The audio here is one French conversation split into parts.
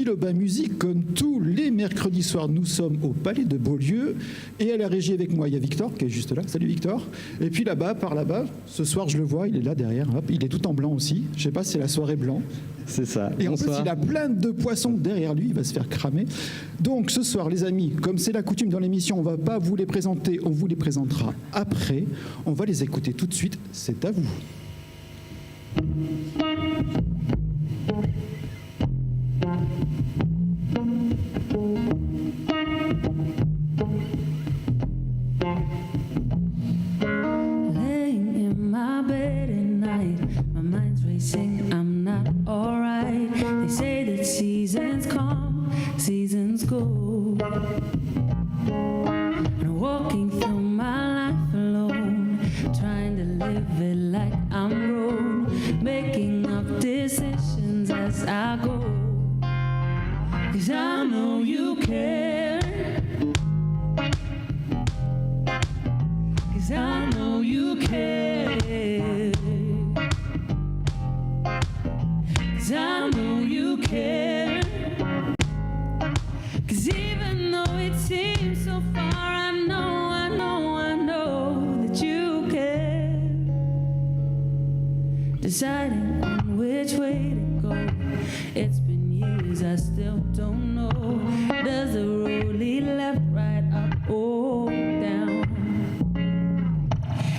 Bilibatv Musique, comme tous les mercredis soirs, nous sommes au Palais de Beaulieu. Et à la régie avec moi, il y a Victor qui est juste là. Salut Victor. Et puis là-bas, par là-bas, ce soir je le vois, il est là derrière. Hop, il est tout en blanc aussi. Je sais pas, c'est la soirée blanc. C'est ça. Et bonsoir. en plus, il a plein de poissons derrière lui, il va se faire cramer. Donc ce soir, les amis, comme c'est la coutume dans l'émission, on ne va pas vous les présenter, on vous les présentera après. On va les écouter tout de suite, c'est à vous. Laying in my bed at night, my mind's racing, I'm not alright. They say that seasons come, seasons go. And walking through my life alone, trying to live it like I'm grown, making up decisions as I go. 'Cause I know you care, 'cause I know you care, 'cause I know you care, 'cause even though it seems so far, I know, I know, I know that you care. Deciding on which way to go, it's been years, I still don't know. Does the road lead left, right, up, or down?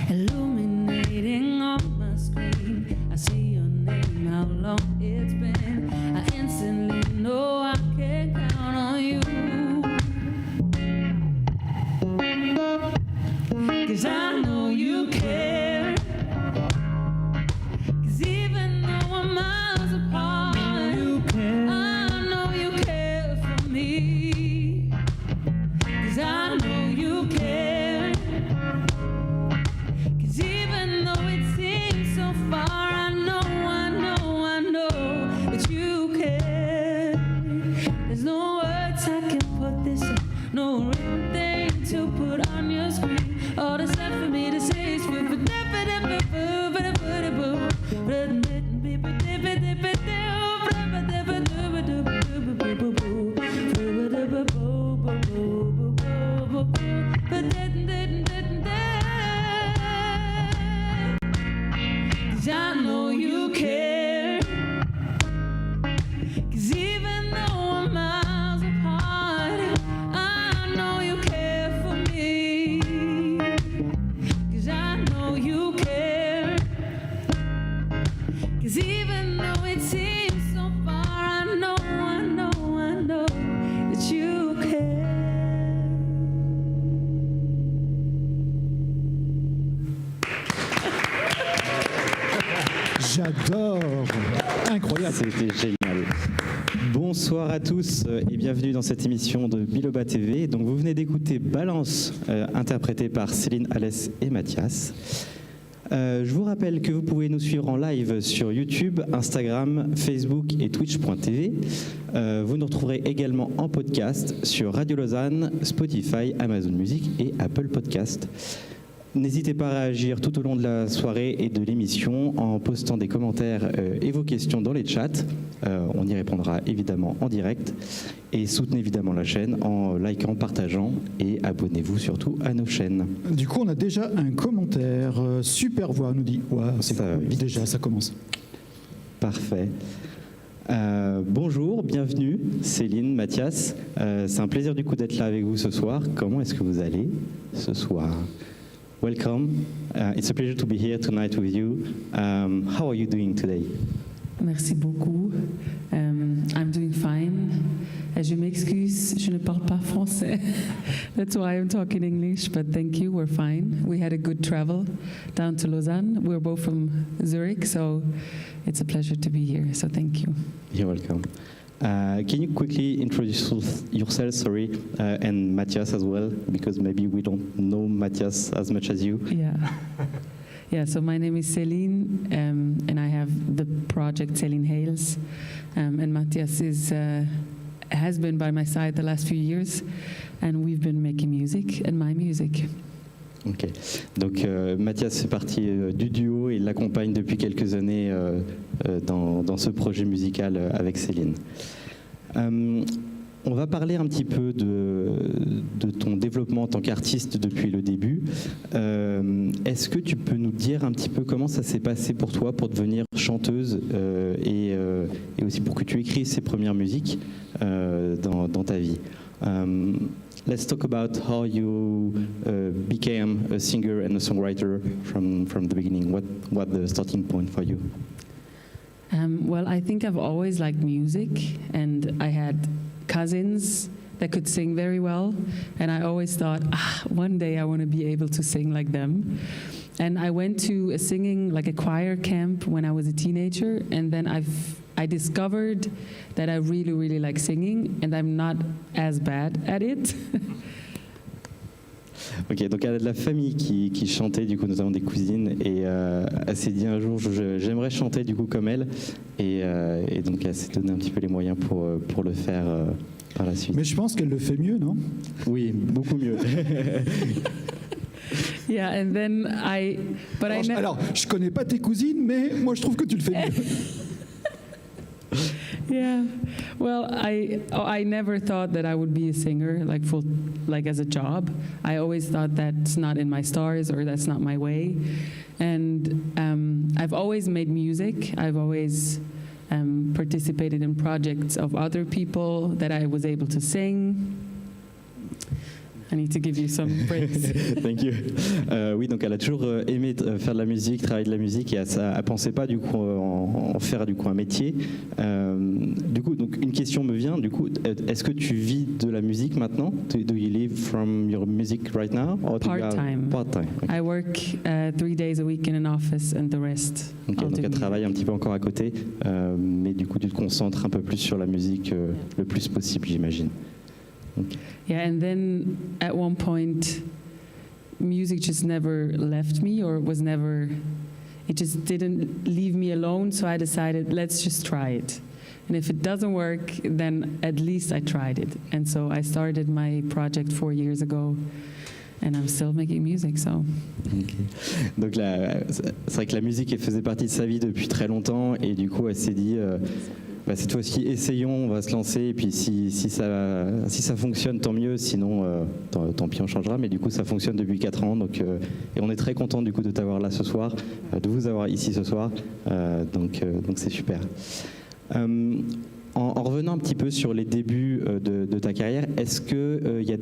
Illuminating on my screen, I see your name, how long it's been. I instantly know I can count on you. 'Cause I know you care. 'Cause even though we're miles apart, I know you care for me. 'Cause I know you care. 'Cause even though it seems so far, I know, I know, I know that you care. There's no words I can put this in, no written thing to put on your screen. All that's left for me to say is I know you care. 'Cause even though we're miles apart, I know you care for me. 'Cause I know you care. 'Cause even though it seems so far, I know, I know, I know that you care. J'adore. Incroyable. C'était génial. Bonsoir à tous et bienvenue dans cette émission de Bilibatv. Donc vous venez d'écouter Balance, interprété par Céline Hales et Mathias. Je vous rappelle que vous pouvez nous suivre en live sur YouTube, Instagram, Facebook et Twitch.tv. Vous nous retrouverez également en podcast sur Radio Lausanne, Spotify, Amazon Music et Apple Podcast. N'hésitez pas à réagir tout au long de la soirée et de l'émission en postant des commentaires et vos questions dans les chats. On y répondra évidemment en direct. Et soutenez évidemment la chaîne en likant, partageant et abonnez-vous surtout à nos chaînes. Du coup, on a déjà un commentaire. Super voix, nous dit. Ouais, c'est Ça cool. Déjà, ça commence. Parfait. Bonjour, bienvenue Céline, Mathias. C'est un plaisir du coup d'être là avec vous ce soir. Comment est-ce que vous allez ce soir? Welcome. It's a pleasure to be here tonight with you. How are you doing today? Merci beaucoup. I'm doing fine. Je m'excuse, je ne parle pas français. That's why I'm talking English, but thank you, we're fine. We had a good travel down to Lausanne. We're both from Zurich, so it's a pleasure to be here, so thank you. You're welcome. Can you quickly introduce yourself, and Matthias as well, because maybe we don't know Matthias as much as you. Yeah, so my name is Celine, and I have the project Céline Hales, and Matthias has been by my side the last few years, and we've been making music, and my music. Ok, donc Mathias fait partie du duo et il l'accompagne depuis quelques années dans ce projet musical avec Céline. On va parler un petit peu de ton développement en tant qu'artiste depuis le début. Est-ce que tu peux nous dire un petit peu comment ça s'est passé pour toi pour devenir chanteuse et aussi pour que tu écrives ces premières musiques dans ta vie? Let's talk about how you became a singer and a songwriter from the beginning. What the starting point for you? Well, I think I've always liked music, and I had cousins that could sing very well, and I always thought, one day I want to be able to sing like them. And I went to a singing, like a choir camp when I was a teenager, and then I discovered that I really, really like singing, and I'm not as bad at it. Ok, donc elle a de la famille qui chantait, du coup notamment des cousines, et elle s'est dit un jour j'aimerais chanter du coup comme elle, et donc elle s'est donné un petit peu les moyens pour le faire par la suite. Mais je pense qu'elle le fait mieux, non? Oui, beaucoup mieux. Yeah, and then alors, je connais pas tes cousines, mais moi je trouve que tu le fais mieux. Yeah, well, I never thought that I would be a singer, like as a job. I always thought that's not in my stars or that's not my way. And I've always made music. I've always participated in projects of other people that I was able to sing. I need to give you some breaks. Thank you. Oui, donc elle a toujours aimé faire de la musique, travailler de la musique, et elle pensait pas du coup en faire du coup un métier. Du coup, donc une question me vient. Du coup, est-ce que tu vis de la musique maintenant? Do you live from your music right now? Part-time. Part-time. Okay. I work 3 days a week in an office, and the rest. Okay, donc elle travaille un petit peu encore à côté, mais du coup tu te concentres un peu plus sur la musique le plus possible, j'imagine. Okay. Yeah, and then at one point, music just never left me, or it just didn't leave me alone, so I decided, let's just try it. And if it doesn't work, then at least I tried it. And so I started my project 4 years ago, and I'm still making music, so. Okay. Donc c'est vrai que la musique elle faisait partie de sa vie depuis très longtemps, et du coup elle s'est dit cette fois-ci essayons, on va se lancer, et puis si ça fonctionne tant mieux, sinon tant pis on changera, mais du coup ça fonctionne depuis 4 ans, donc, et on est très content du coup de t'avoir là ce soir, de vous avoir ici ce soir, donc c'est super. En revenant un petit peu sur les débuts de ta carrière, est-ce qu'il y a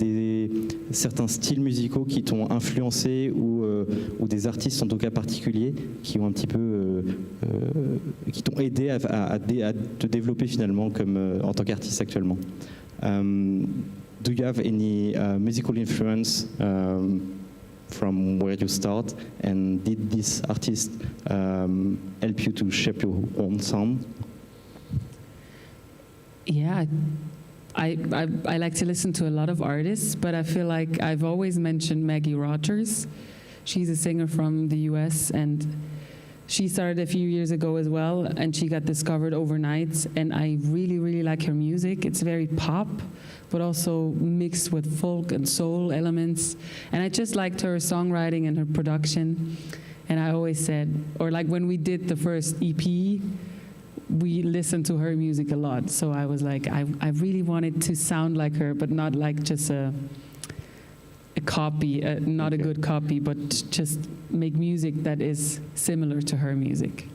certains styles musicaux qui t'ont influencé ou des artistes en tout cas particuliers qui ont un petit peu qui t'ont aidé à te développer finalement comme en tant qu'artiste actuellement? Do you have any musical influence from where you start, and did this artist help you to shape your own sound? Yeah, I like to listen to a lot of artists, but I feel like I've always mentioned Maggie Rogers. She's a singer from the US, and she started a few years ago as well, and she got discovered overnight, and I really, really like her music. It's very pop, but also mixed with folk and soul elements, and I just liked her songwriting and her production. And I always said, or like when we did the first EP, we listened to her music a lot. So I was like, I really wanted to sound like her, but not like just a copy, not a good copy, but just make music that is similar to her music.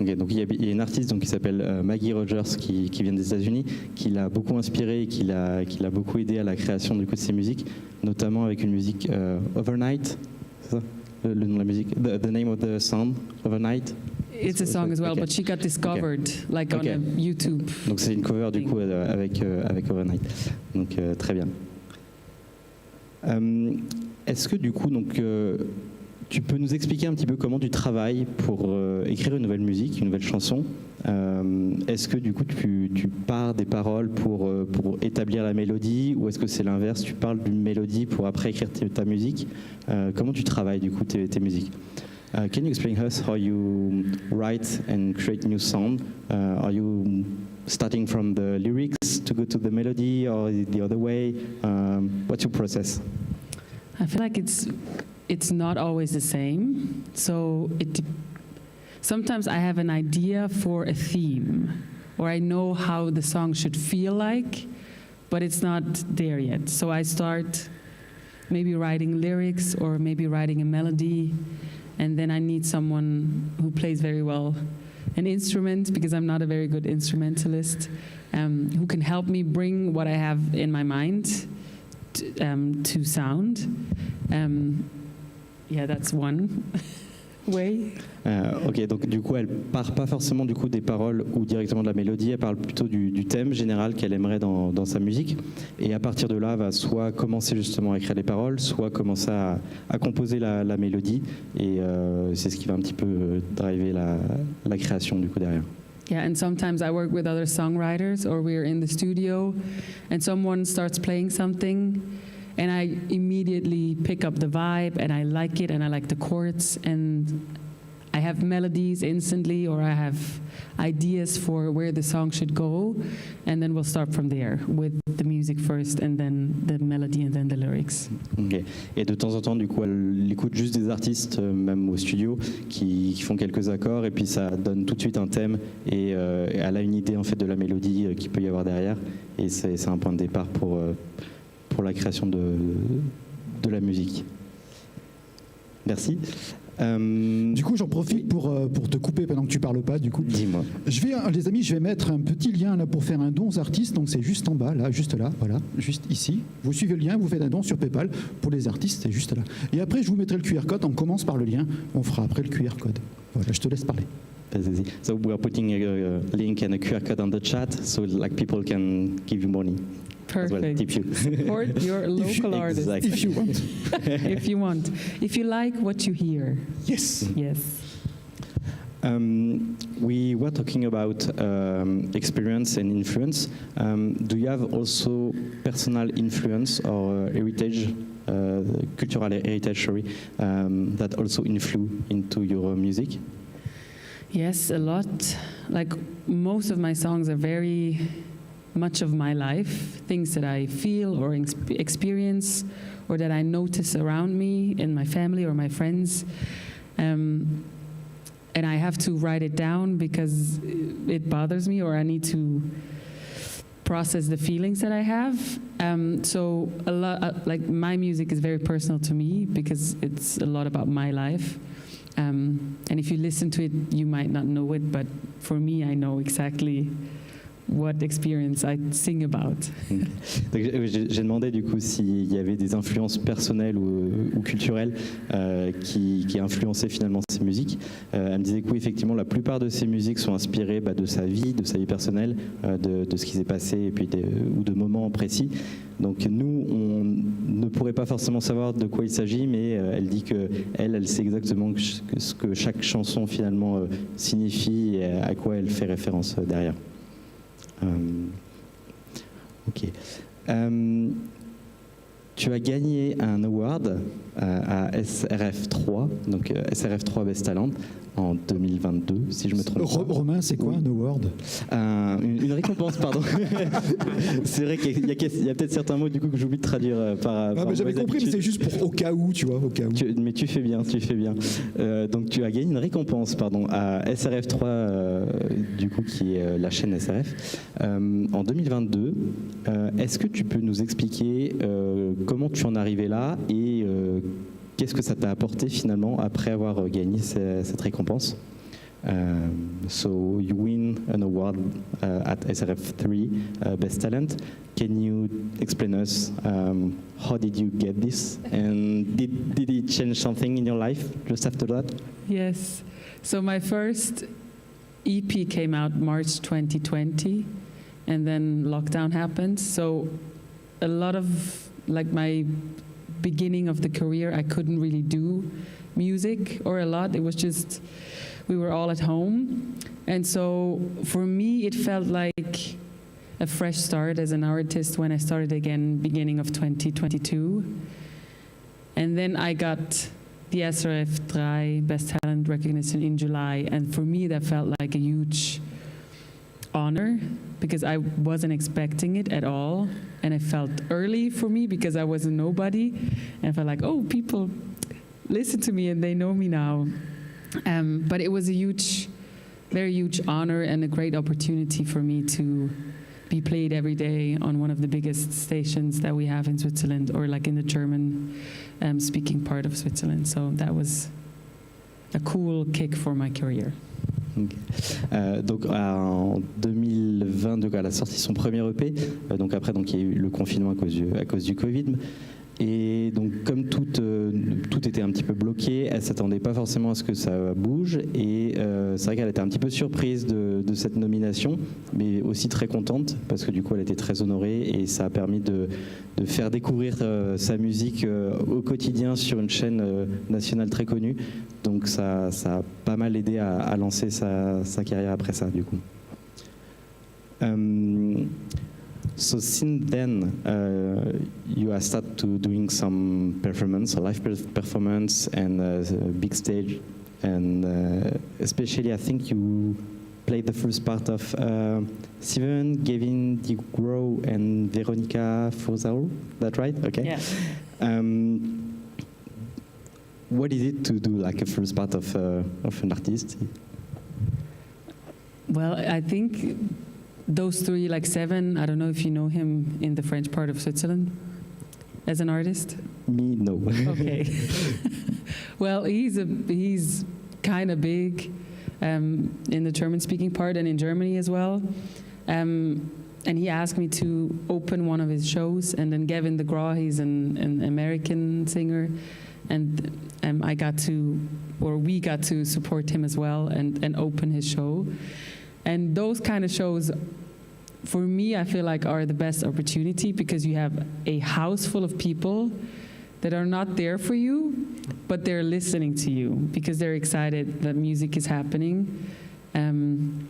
Okay, donc il y a une artiste donc, qui s'appelle Maggie Rogers qui vient des États-Unis, qui l'a beaucoup inspiré et qui l'a beaucoup aidé à la création du coup, de ses musiques, notamment avec une musique Overnight, c'est ça le nom de la musique, the name of the song, Overnight. It's a song as well, okay. But she got discovered like okay. on a YouTube. Donc c'est une cover du coup avec Overnight. Donc très bien. Est-ce que du coup donc tu peux nous expliquer un petit peu comment tu travailles pour écrire une nouvelle musique, une nouvelle chanson? Est-ce que du coup tu pars des paroles pour établir la mélodie, ou est-ce que c'est l'inverse, tu parles d'une mélodie pour après écrire ta musique? Comment tu travailles du coup tes musiques? Can you explain us how you write and create new sound? Are you starting from the lyrics to go to the melody, or is it the other way? What's your process? I feel like it's not always the same. So sometimes I have an idea for a theme, or I know how the song should feel like, but it's not there yet. So I start maybe writing lyrics or maybe writing a melody, and then I need someone who plays very well an instrument, because I'm not a very good instrumentalist, who can help me bring what I have in my mind to sound. Yeah, that's one way. Ok, donc du coup, elle part pas forcément du coup des paroles ou directement de la mélodie, elle parle plutôt du thème général qu'elle aimerait dans sa musique, et à partir de là, va soit commencer justement à écrire les paroles, soit commencer à composer la mélodie, et c'est ce qui va un petit peu driver la création du coup derrière. Yeah, and sometimes I work with other songwriters, or we're in the studio and someone starts playing something and I immediately pick up the vibe and I like it and I like the chords and I have melodies instantly, or I have ideas for where the song should go, and then we'll start from there with the music first and then the melody and then the lyrics. Okay. Et de temps en temps, du coup, elle écoute juste des artistes, même au studio, qui font quelques accords, et puis ça donne tout de suite un thème, et elle a une idée en fait de la mélodie qu'il peut y avoir derrière, et c'est un point de départ pour la création de la musique. Merci. Du coup, j'en profite pour te couper pendant que tu parles pas. Du coup, dis-moi. Les amis, je vais mettre un petit lien là pour faire un don aux artistes. Donc c'est juste en bas, là, juste là, voilà, juste ici. Vous suivez le lien, vous faites un don sur PayPal pour les artistes, c'est juste là. Et après, je vous mettrai le QR code. On commence par le lien, on fera après le QR code. Voilà, je te laisse parler. So we are putting a link and a QR code on the chat, so like people can give you money. Perfect. Well, tip you. Support your local artist. Exactly. If you want. If you want. If you like what you hear. Yes. Yes. We were talking about experience and influence. Do you have also personal influence or heritage, cultural heritage, sorry, that also influence into your music? Yes, a lot. Like most of my songs are very much of my life, things that I feel or experience or that I notice around me in my family or my friends. And I have to write it down because it bothers me, or I need to process the feelings that I have. So a lot, like my music is very personal to me because it's a lot about my life. And if you listen to it, you might not know it, but for me, I know exactly what experience I sing about. Donc, j'ai demandé du coup s'il y avait des influences personnelles ou culturelles qui influençaient finalement ses musiques. Elle me disait que oui, effectivement, la plupart de ses musiques sont inspirées de sa vie personnelle, de ce qui s'est passé et puis ou de moments précis. Donc nous, on ne pourrait pas forcément savoir de quoi il s'agit, mais elle dit que elle sait exactement ce que chaque chanson finalement signifie et à quoi elle fait référence derrière. Ok. Tu as gagné un award à SRF3, donc SRF3 Best Talent en 2022, si je me trompe pas. Romain, c'est quoi un award? Une récompense, pardon. C'est vrai qu'il y a peut-être certains mots du coup que j'oublie de traduire par j'avais compris, mais c'est juste pour au cas où, tu vois, au cas où. Mais tu fais bien. Donc tu as gagné une récompense, à SRF3, du coup qui est la chaîne SRF, en 2022. Est-ce que tu peux nous expliquer comment tu en es arrivé là et qu'est-ce que ça t'a apporté finalement après avoir gagné cette récompense? So you win an award at SRF3 Best Talent. Can you explain us how did you get this, and did it change something in your life just after that? Yes. So my first EP came out March 2020, and then lockdown happened. So a lot of my beginning of the career, I couldn't really do music or a lot. It was just, we were all at home. And so for me, it felt like a fresh start as an artist when I started again, beginning of 2022. And then I got the SRF3 Best Talent recognition in July. And for me, that felt like a huge honor because I wasn't expecting it at all. And it felt early for me because I was a nobody. And I felt like, oh, people listen to me and they know me now. But it was a huge very huge honor and a great opportunity for me to be played every day on one of the biggest stations that we have in Switzerland, or like in the German speaking part of Switzerland. So that was a cool kick for my career. Okay. Donc en 2020, donc, elle a sorti son premier EP. Donc après, donc il y a eu le confinement à cause du Covid. Et donc comme tout était un petit peu bloqué, elle s'attendait pas forcément à ce que ça bouge. Et c'est vrai qu'elle était un petit peu surprise de cette nomination, mais aussi très contente parce que du coup elle était très honorée et ça a permis de faire découvrir sa musique au quotidien sur une chaîne nationale très connue. Donc ça a pas mal aidé à lancer sa carrière après ça du coup. So since then, you have started to doing some performance, a live performance, and a big stage, and especially I think you played the first part of Steven, Gavin DeGrow, and Veronica Fozao. That right? Okay. Yeah. What is it to do like a first part of an artist? Well, I think those three, like Seven, I don't know if you know him in the French part of Switzerland as an artist. Me, no. Okay. Well, he's kind of big in the German-speaking part and in Germany as well. And he asked me to open one of his shows. And then Gavin DeGraw, he's an American singer. And we got to support him as well and open his show. And those kind of shows, for me, I feel like are the best opportunity because you have a house full of people that are not there for you, but they're listening to you because they're excited that music is happening. And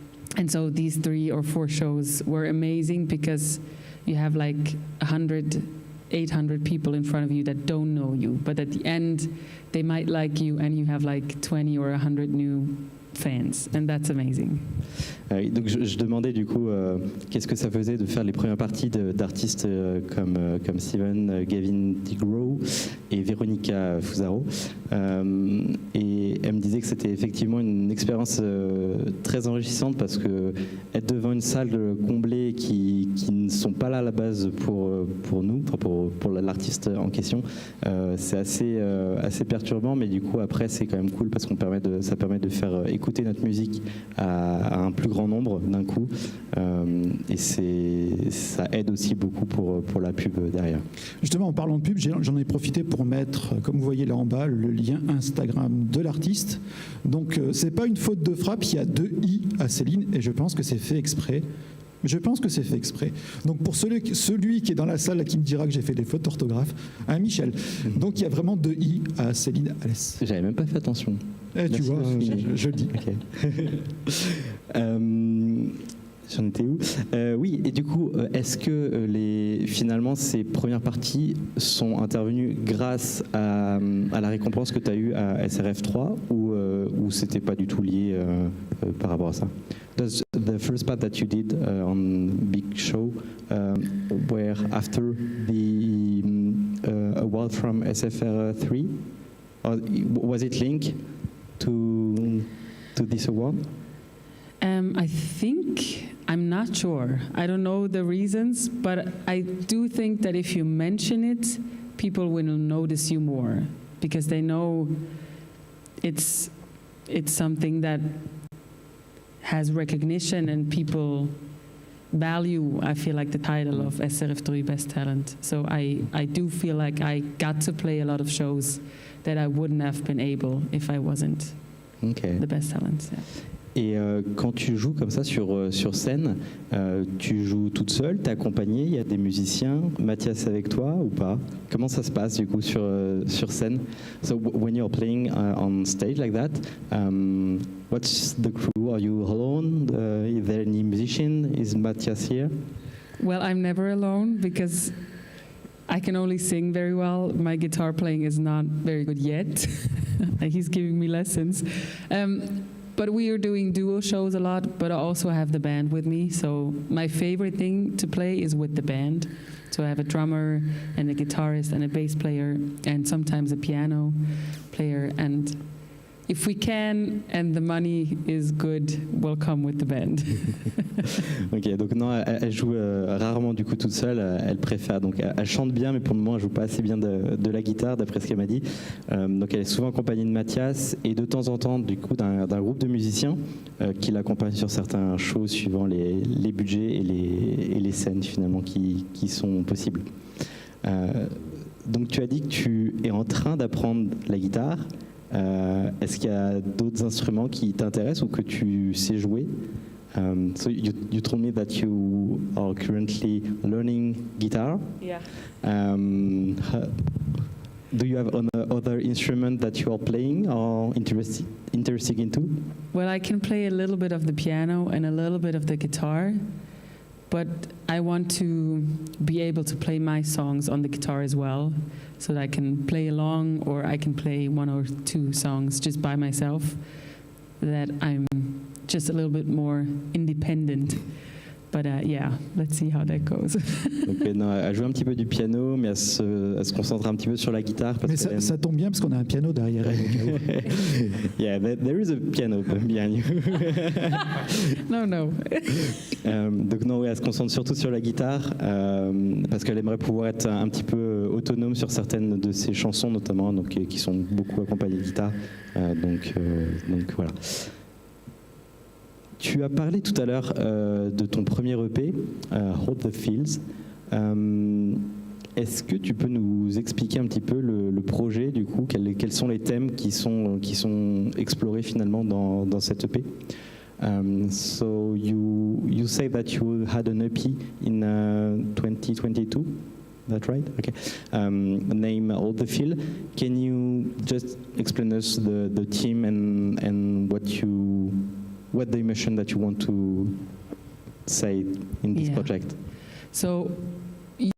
so these 3 or 4 shows were amazing because you have like 100, 800 people in front of you that don't know you, but at the end, they might like you and you have like 20 or 100 new fans, and that's amazing. Donc je demandais du coup qu'est-ce que ça faisait de faire les premières parties d'artistes comme Steven, Gavin DeGrow et Veronica Fuzaro. Et elle me disait que c'était effectivement une expérience très enrichissante parce que être devant une salle comblée qui ne sont pas là à la base pour nous, pour l'artiste en question, c'est assez perturbant, mais du coup après c'est quand même cool parce ça permet de faire écouter notre musique à un plus grand nombre d'un coup, et ça aide aussi beaucoup pour la pub derrière. Justement, en parlant de pub, j'en ai profité pour mettre, comme vous voyez là en bas, le lien Instagram de l'artiste. Donc c'est pas une faute de frappe, il y a 2 i à Céline et je pense que c'est fait exprès. Donc pour celui qui est dans la salle là, qui me dira que j'ai fait des fautes d'orthographe, Michel. Donc il y a vraiment 2 i à Céline Hales. J'avais même pas fait attention. Tu vois, je le dis. Okay. J'en étais où? Oui, et du coup, est-ce que finalement ces premières parties sont intervenues grâce à la récompense que tu as eue à SRF 3 ou c'était pas du tout lié par rapport à ça? Does the first part that you did on Big Show were after the award from SFR 3? Or was it linked to this award? I think, I'm not sure. I don't know the reasons, but I do think that if you mention it, people will notice you more because they know it's something that has recognition and people value, I feel like, the title of SRF 3 Best Talent. So I do feel like I got to play a lot of shows that I wouldn't have been able if I wasn't the Best Talent. Yeah. Et quand tu joues comme ça sur scène, tu joues toute seule, t'es accompagnée, il y a des musiciens, Mathias avec toi ou pas? Comment ça se passe du coup sur scène? So when you're playing on stage like that, what's the crew? Are you alone? Is there any musician? Is Mathias here? Well, I'm never alone because I can only sing very well. My guitar playing is not very good yet. He's giving me lessons. But we are doing duo shows a lot, but I also have the band with me. So my favorite thing to play is with the band. So I have a drummer and a guitarist and a bass player and sometimes a piano player. And if we can and the money is good, we'll come with the band. Ok, donc non, elle joue rarement du coup toute seule, elle préfère, donc elle chante bien, mais pour le moment elle joue pas assez bien de la guitare, d'après ce qu'elle m'a dit. Donc elle est souvent accompagnée de Mathias et de temps en temps du coup d'un groupe de musiciens qui l'accompagnent sur certains shows suivant les budgets et les scènes finalement qui sont possibles. Donc tu as dit que tu es en train d'apprendre la guitare. Est-ce qu'il y a d'autres instruments qui t'intéressent ou que tu sais jouer? So you told me that you are currently learning guitar. Yeah. Do you have other instrument that you are playing or interested into? Well, I can play a little bit of the piano and a little bit of the guitar, but I want to be able to play my songs on the guitar as well, so that I can play along, or I can play one or two songs just by myself, that I'm just a little bit more independent. But yeah, let's see how that goes. Donc, non, elle joue un petit peu du piano, mais elle se concentre un petit peu sur la guitare. Parce mais ça tombe bien parce qu'on a un piano derrière elle. Yeah, there is a piano behind you. No. Donc non, elle se concentre surtout sur la guitare parce qu'elle aimerait pouvoir être un petit peu autonome sur certaines de ses chansons, notamment, donc, qui sont beaucoup accompagnées de guitare. Donc voilà. Tu as parlé tout à l'heure de ton premier EP, Hold the Fields. Est-ce que tu peux nous expliquer un petit peu le projet, du coup, quels sont les thèmes qui sont explorés finalement dans cet EP? So you say that you had an EP in 2022. That's right? Okay. Name Hold the Field. Can you just explain us the theme and what the emotion that you want to say in this project? So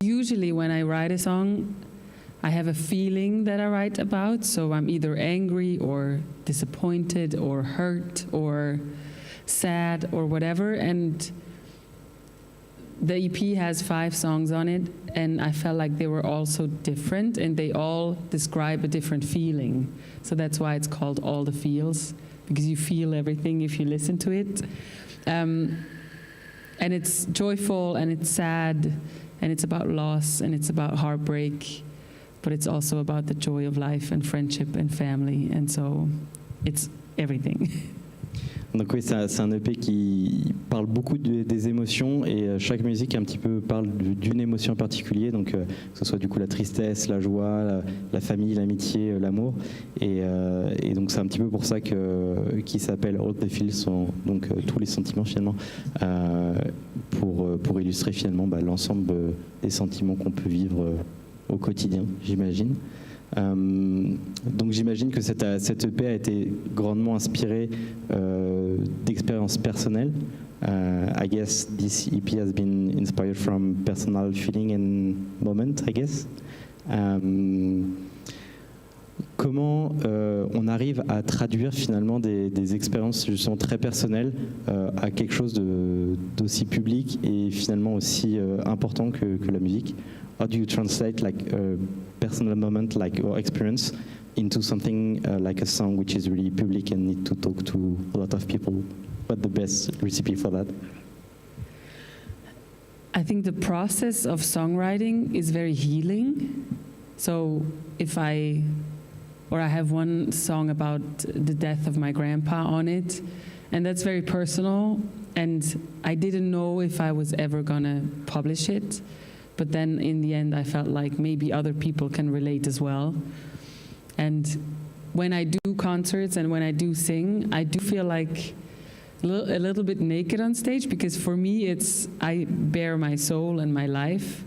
usually when I write a song, I have a feeling that I write about. So I'm either angry or disappointed or hurt or sad or whatever. And the EP has 5 songs on it, and I felt like they were all so different, and they all describe a different feeling. So that's why it's called All the Feels, because you feel everything if you listen to it. And it's joyful, and it's sad, and it's about loss, and it's about heartbreak, but it's also about the joy of life and friendship and family, and so it's everything. Donc oui, c'est un EP qui parle beaucoup des émotions, et chaque musique un petit peu parle d'une émotion en particulier, donc que ce soit du coup la tristesse, la joie, la famille, l'amitié, l'amour, et donc c'est un petit peu pour ça qu'il s'appelle All the Feels, donc tous les sentiments finalement, pour illustrer finalement l'ensemble des sentiments qu'on peut vivre au quotidien, j'imagine. Donc j'imagine que cette EP a été grandement inspirée d'expériences personnelles. I guess this EP has been inspired from personal feeling and moment, I guess. Comment on arrive à traduire finalement des expériences justement très personnelles à quelque chose d'aussi public et finalement aussi important que la musique? How do you translate like a personal moment, like your experience, into something like a song which is really public and need to talk to a lot of people? What's the best recipe for that? I think the process of songwriting is very healing. So I have one song about the death of my grandpa on it, and that's very personal, and I didn't know if I was ever gonna publish it. But then in the end, I felt like maybe other people can relate as well. And when I do concerts and when I do sing, I do feel like a little bit naked on stage, because for me, I bear my soul and my life.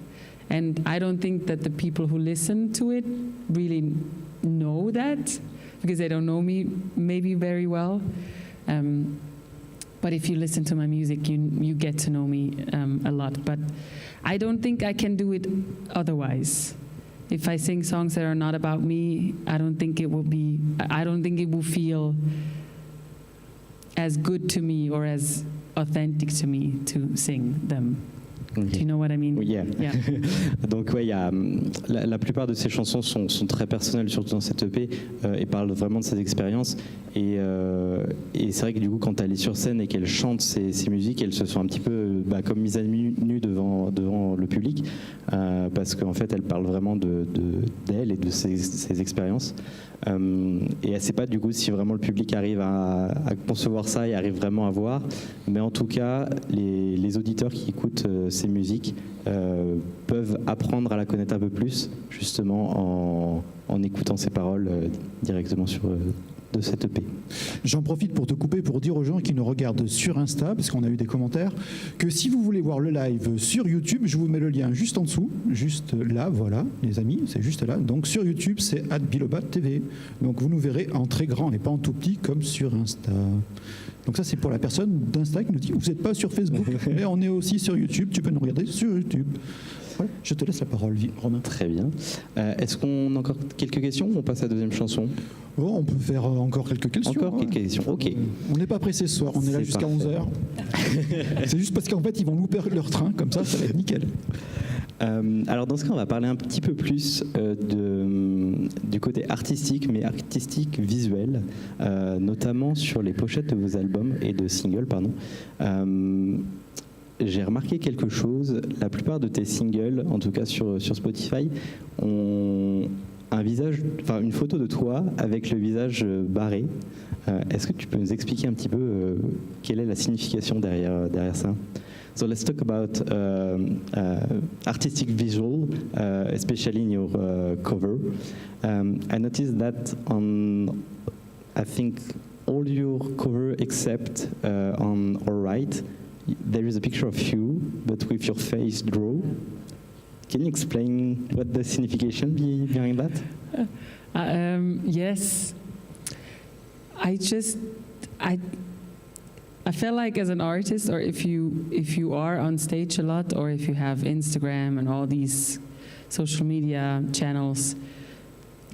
And I don't think that the people who listen to it really know that, because they don't know me maybe very well. But if you listen to my music, you get to know me a lot. But I don't think I can do it otherwise. If I sing songs that are not about me, I don't think it will feel as good to me or as authentic to me to sing them. Do you know what I mean? Yeah. Donc ouais, il y a, la plupart de ces chansons sont très personnelles, surtout dans cette EP, et parlent vraiment de ses expériences. Et c'est vrai que du coup, quand elle est sur scène et qu'elle chante ces musiques, elle se sent un petit peu comme mise à nu devant le public, parce qu'en fait, elle parle vraiment d'elle et de ses expériences. Et elle ne sait pas du coup si vraiment le public arrive à concevoir ça et arrive vraiment à voir. Mais en tout cas, les auditeurs qui écoutent ces musiques peuvent apprendre à la connaître un peu plus, justement en écoutant ses paroles directement de cette EP. J'en profite pour te couper pour dire aux gens qui nous regardent sur Insta, parce qu'on a eu des commentaires, que si vous voulez voir le live sur YouTube, je vous mets le lien juste en dessous, juste là, voilà, les amis, c'est juste là. Donc sur YouTube, c'est @Bilibatv. Donc vous nous verrez en très grand et pas en tout petit comme sur Insta. Donc ça, c'est pour la personne d'Insta qui nous dit « Vous n'êtes pas sur Facebook, mais on est aussi sur YouTube, tu peux nous regarder sur YouTube. » Voilà, je te laisse la parole, Romain. Très bien. Est-ce qu'on a encore quelques questions ou on passe à la deuxième chanson? Oh, on peut faire encore quelques questions. Encore quelques questions, ok. On n'est pas pressé ce soir, on est là jusqu'à 11h. C'est juste parce qu'en fait, ils vont louper leur train, comme ça va être nickel. Alors dans ce cas, on va parler un petit peu plus du côté artistique, mais artistique visuel, notamment sur les pochettes de vos albums et de singles, pardon. J'ai remarqué quelque chose, la plupart de tes singles, en tout cas sur Spotify, ont un visage, enfin une photo de toi avec le visage barré. Est-ce que tu peux nous expliquer un petit peu quelle est la signification derrière ça? So let's talk about artistic visual, especially in your cover. I noticed that I think all your cover except on our right, there is a picture of you, but with your face draw. Can you explain what the signification behind that? Yes. I feel like as an artist, or if you are on stage a lot, or if you have Instagram and all these social media channels,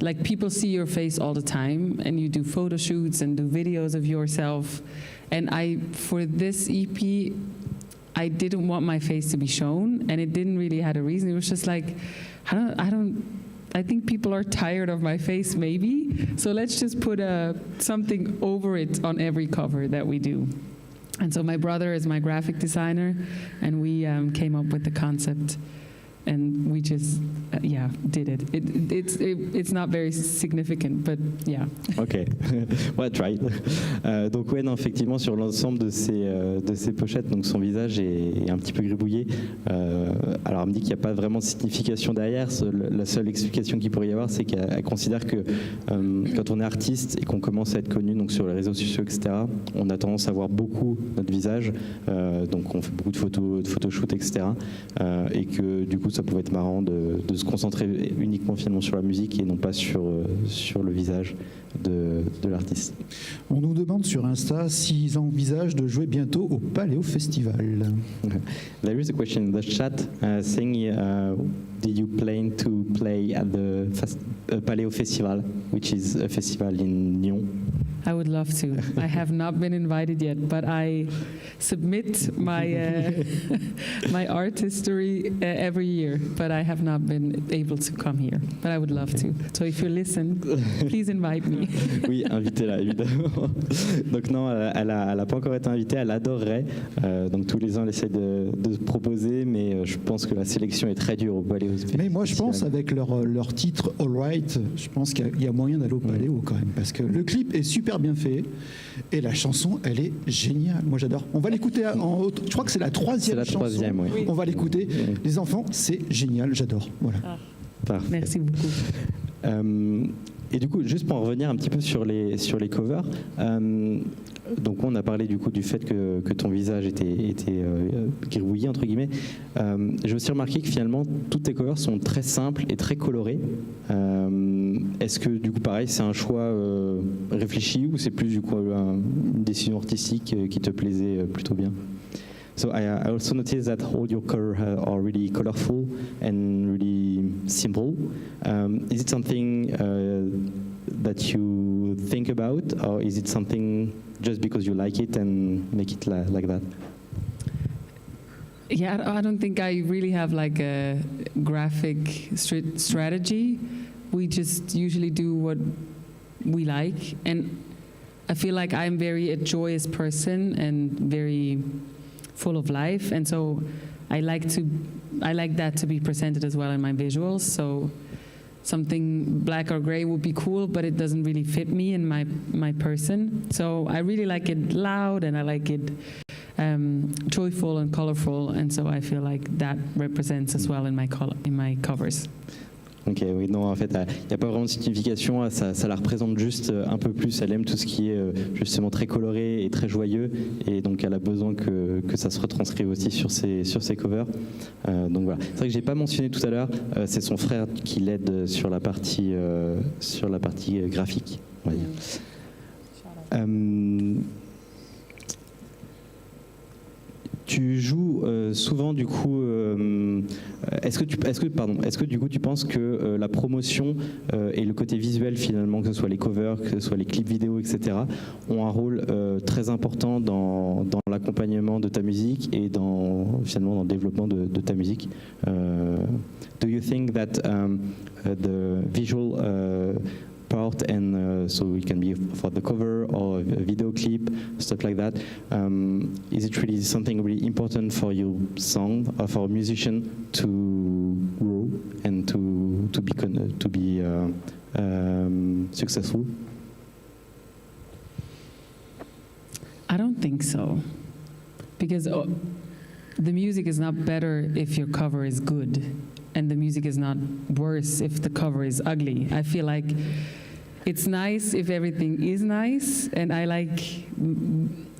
like people see your face all the time, and you do photo shoots and do videos of yourself. And for this EP, I didn't want my face to be shown, and it didn't really have a reason. It was just like, I think people are tired of my face, maybe. So let's just put something over it on every cover that we do. And so my brother is my graphic designer, and we came up with the concept. And we just, did it. It's not very significant, but yeah. Ok, well, try. Donc ouais, non, effectivement, sur l'ensemble de ces pochettes, donc son visage est un petit peu gribouillé. Alors elle me dit qu'il n'y a pas vraiment de signification derrière. La seule explication qu'il pourrait y avoir, c'est qu'elle considère que quand on est artiste et qu'on commence à être connu, donc sur les réseaux sociaux, etc., on a tendance à voir beaucoup notre visage. Donc on fait beaucoup de photoshoots, etc. Et que du coup, ça pouvait être marrant de se concentrer uniquement finalement sur la musique et non pas sur le visage de l'artiste. On nous demande sur Insta s'ils envisagent de jouer bientôt au Palais Festival. There is a question in the chat saying, did you plan to play at the Palais Festival, which is a festival in Lyon? I would love to. I have not been invited yet, but I submit my my art history every year, but I have not been able to come here. But I would love to. So if you listen, please invite me. Oui, invitez-la, évidemment. Donc non, elle a pas encore été invitée, elle adorerait. Donc tous les ans, elle essaie de se proposer, mais je pense que la sélection est très dure au Palais Festival. Mais moi, je pense, avec leur titre All Right, je pense qu'il y a moyen d'aller au Palais quand même, parce que le clip est super bien fait et la chanson, elle est géniale. Moi, j'adore. On va l'écouter je crois que c'est la troisième chanson. C'est la troisième, oui. On va l'écouter. Les enfants, c'est génial, j'adore. Voilà. Parfait. Merci beaucoup. Et du coup, juste pour en revenir un petit peu sur les covers, donc on a parlé du coup du fait que ton visage était gribouillé entre guillemets. J'ai aussi remarqué que finalement toutes tes covers sont très simples et très colorées. Est-ce que du coup pareil c'est un choix réfléchi ou c'est plus du coup une décision artistique qui te plaisait plutôt bien? So I also noticed that all your colors are really colorful and really simple. Is it something that you think about, or is it something just because you like it and make it like that? Yeah, I don't think I really have like a graphic strategy. We just usually do what we like, and I feel like I'm very a joyous person and very full of life, and so I like that to be presented as well in my visuals. So something black or gray would be cool, but it doesn't really fit me and my person. So I really like it loud, and I like it joyful and colorful, and so I feel like that represents as well in my covers. Ok, oui, non, en fait, il n'y a pas vraiment de signification, ça la représente juste un peu plus, elle aime tout ce qui est justement très coloré et très joyeux, et donc elle a besoin que ça se retranscrive aussi sur ses covers. Donc voilà, c'est vrai que je n'ai pas mentionné tout à l'heure, c'est son frère qui l'aide sur la partie graphique, on va dire. Tu joues souvent du coup. Est-ce que du coup tu penses que la promotion et le côté visuel finalement, que ce soit les covers, que ce soit les clips vidéo, etc., ont un rôle très important dans l'accompagnement de ta musique et finalement dans le développement de ta musique? Do you think that the visual part and so it can be for the cover or a video clip, stuff like that. Is it really something really important for your song or for a musician to grow and to be successful? I don't think so, because the music is not better if your cover is good, and the music is not worse if the cover is ugly. I feel like it's nice if everything is nice, and I like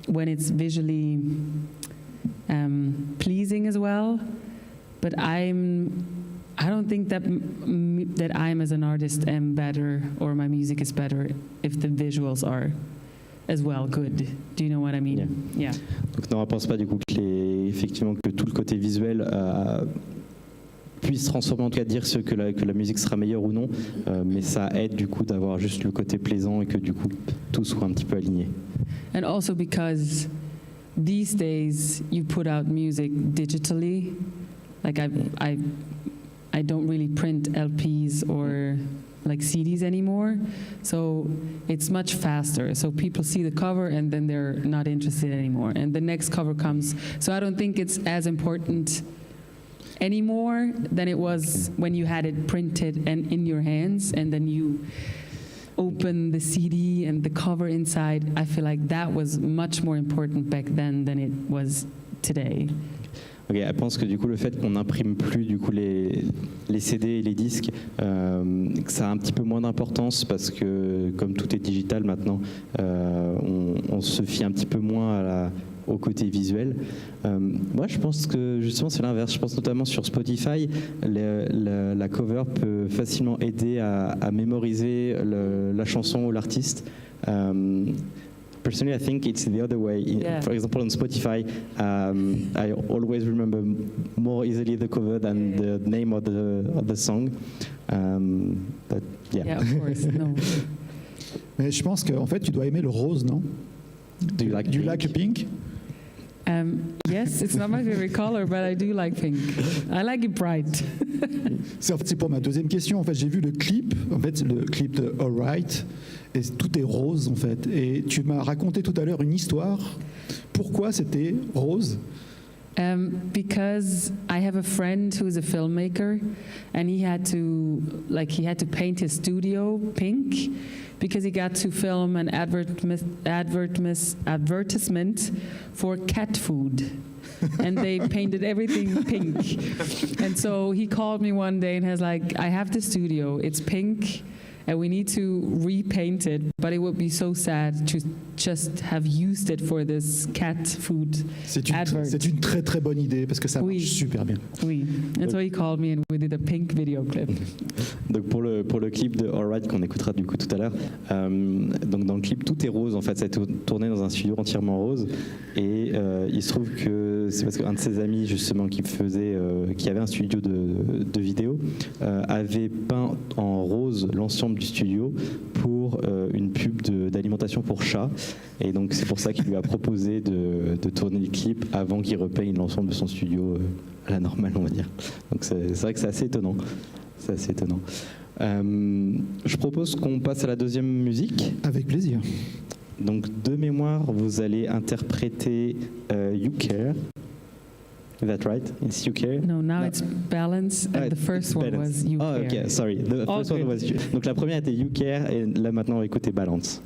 when it's visually pleasing as well. But I don't think that I'm as an artist am better, or my music is better if the visuals are as well good. Do you know what I mean? Yeah. Donc non, on ne pense pas du coup effectivement que tout le côté visuel puisse transformer, en tout cas dire que la musique sera meilleure ou non, mais ça aide du coup d'avoir juste le côté plaisant et que du coup tout soit un petit peu aligné. And also because these days you put out music digitally, like I don't really print LPs or like CDs anymore, so it's much faster. So people see the cover and then they're not interested anymore, and the next cover comes. So I don't think it's as important anymore than it was when you had it printed and in your hands, and then you open the CD and the cover inside. I feel like that was much more important back then than it was today. Okay, elle pense que du coup le fait qu'on n'imprime plus du coup les CD et les disques, que ça a un petit peu moins d'importance parce que comme tout est digital maintenant, on se fie un petit peu moins au côté visuel. Moi je pense que justement c'est l'inverse. Je pense notamment sur Spotify, la cover peut facilement aider à mémoriser la chanson ou l'artiste. Personally, I think it's the other way. Yeah. For example, on Spotify, I always remember more easily the cover than the name of the song. But yeah. Yeah, of course. No. Mais je pense qu'en fait, tu dois aimer le rose, non? Do you like pink? Yes, it's not my favorite color, but I do like pink. I like it bright. C'est pour ma deuxième question. En fait, j'ai vu le clip de Alright, et tout est rose en fait. Et tu m'as raconté tout à l'heure une histoire. Pourquoi c'était rose? Because I have a friend who's a filmmaker, and he had to paint his studio pink because he got to film an advertisement for cat food. And they painted everything pink. And so he called me one day and was like, I have the studio, it's pink, and we need to repaint it, but it would be so sad to just have used it for this cat food advert. C'est une très très bonne idée parce que ça marche super bien. Oui, and so he called me and we did a pink video clip. Donc pour le clip de Alright qu'on écoutera du coup tout à l'heure, donc dans le clip tout est rose en fait, ça a été tourné dans un studio entièrement rose, et il se trouve que c'est parce qu'un de ses amis justement qui avait un studio de vidéo avait peint en rose l'ensemble du studio pour une pub d'alimentation pour chat. Et donc c'est pour ça qu'il lui a proposé de tourner le clip avant qu'il repeigne l'ensemble de son studio à la normale, on va dire. Donc c'est vrai que c'est assez étonnant. C'est assez étonnant. Je propose qu'on passe à la deuxième musique. Avec plaisir. Donc de mémoire, vous allez interpréter You Care. Is that right? It's You Care? No, now it's Balance, and the first one Balance. was You Oh, Care. ok, sorry. The first one was You. Donc la première était You Care, et là maintenant on va écouter Balance.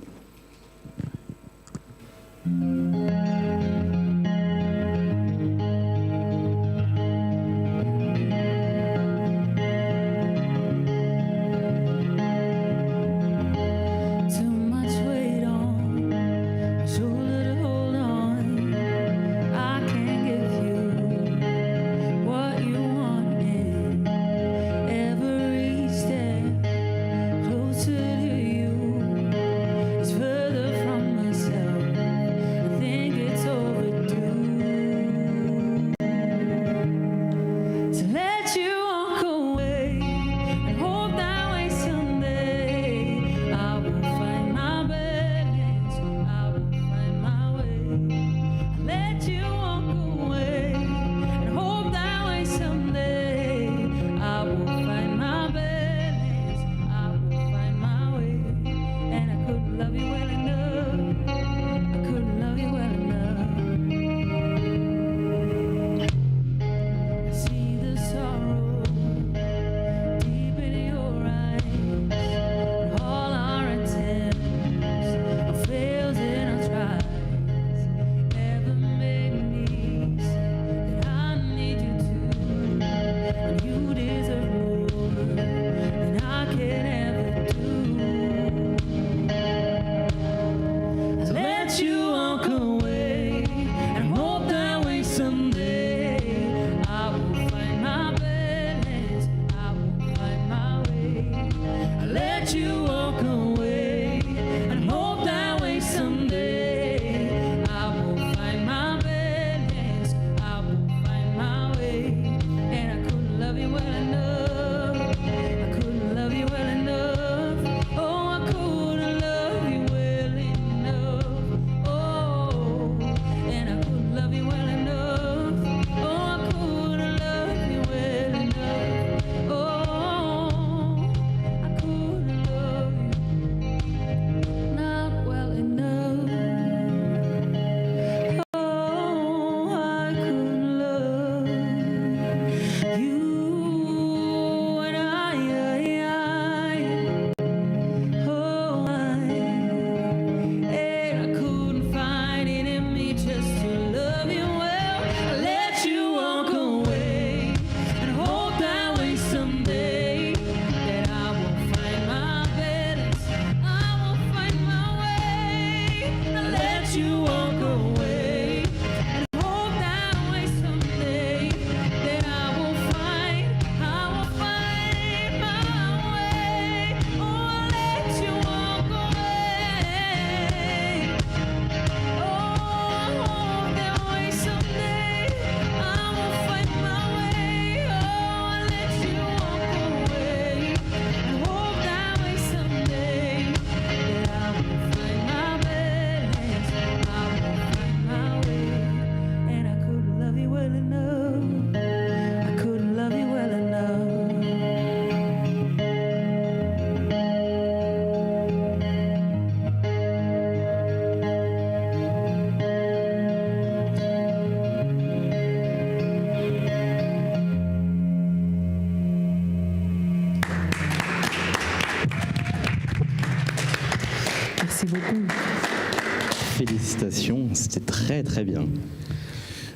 Félicitations, c'était très très bien.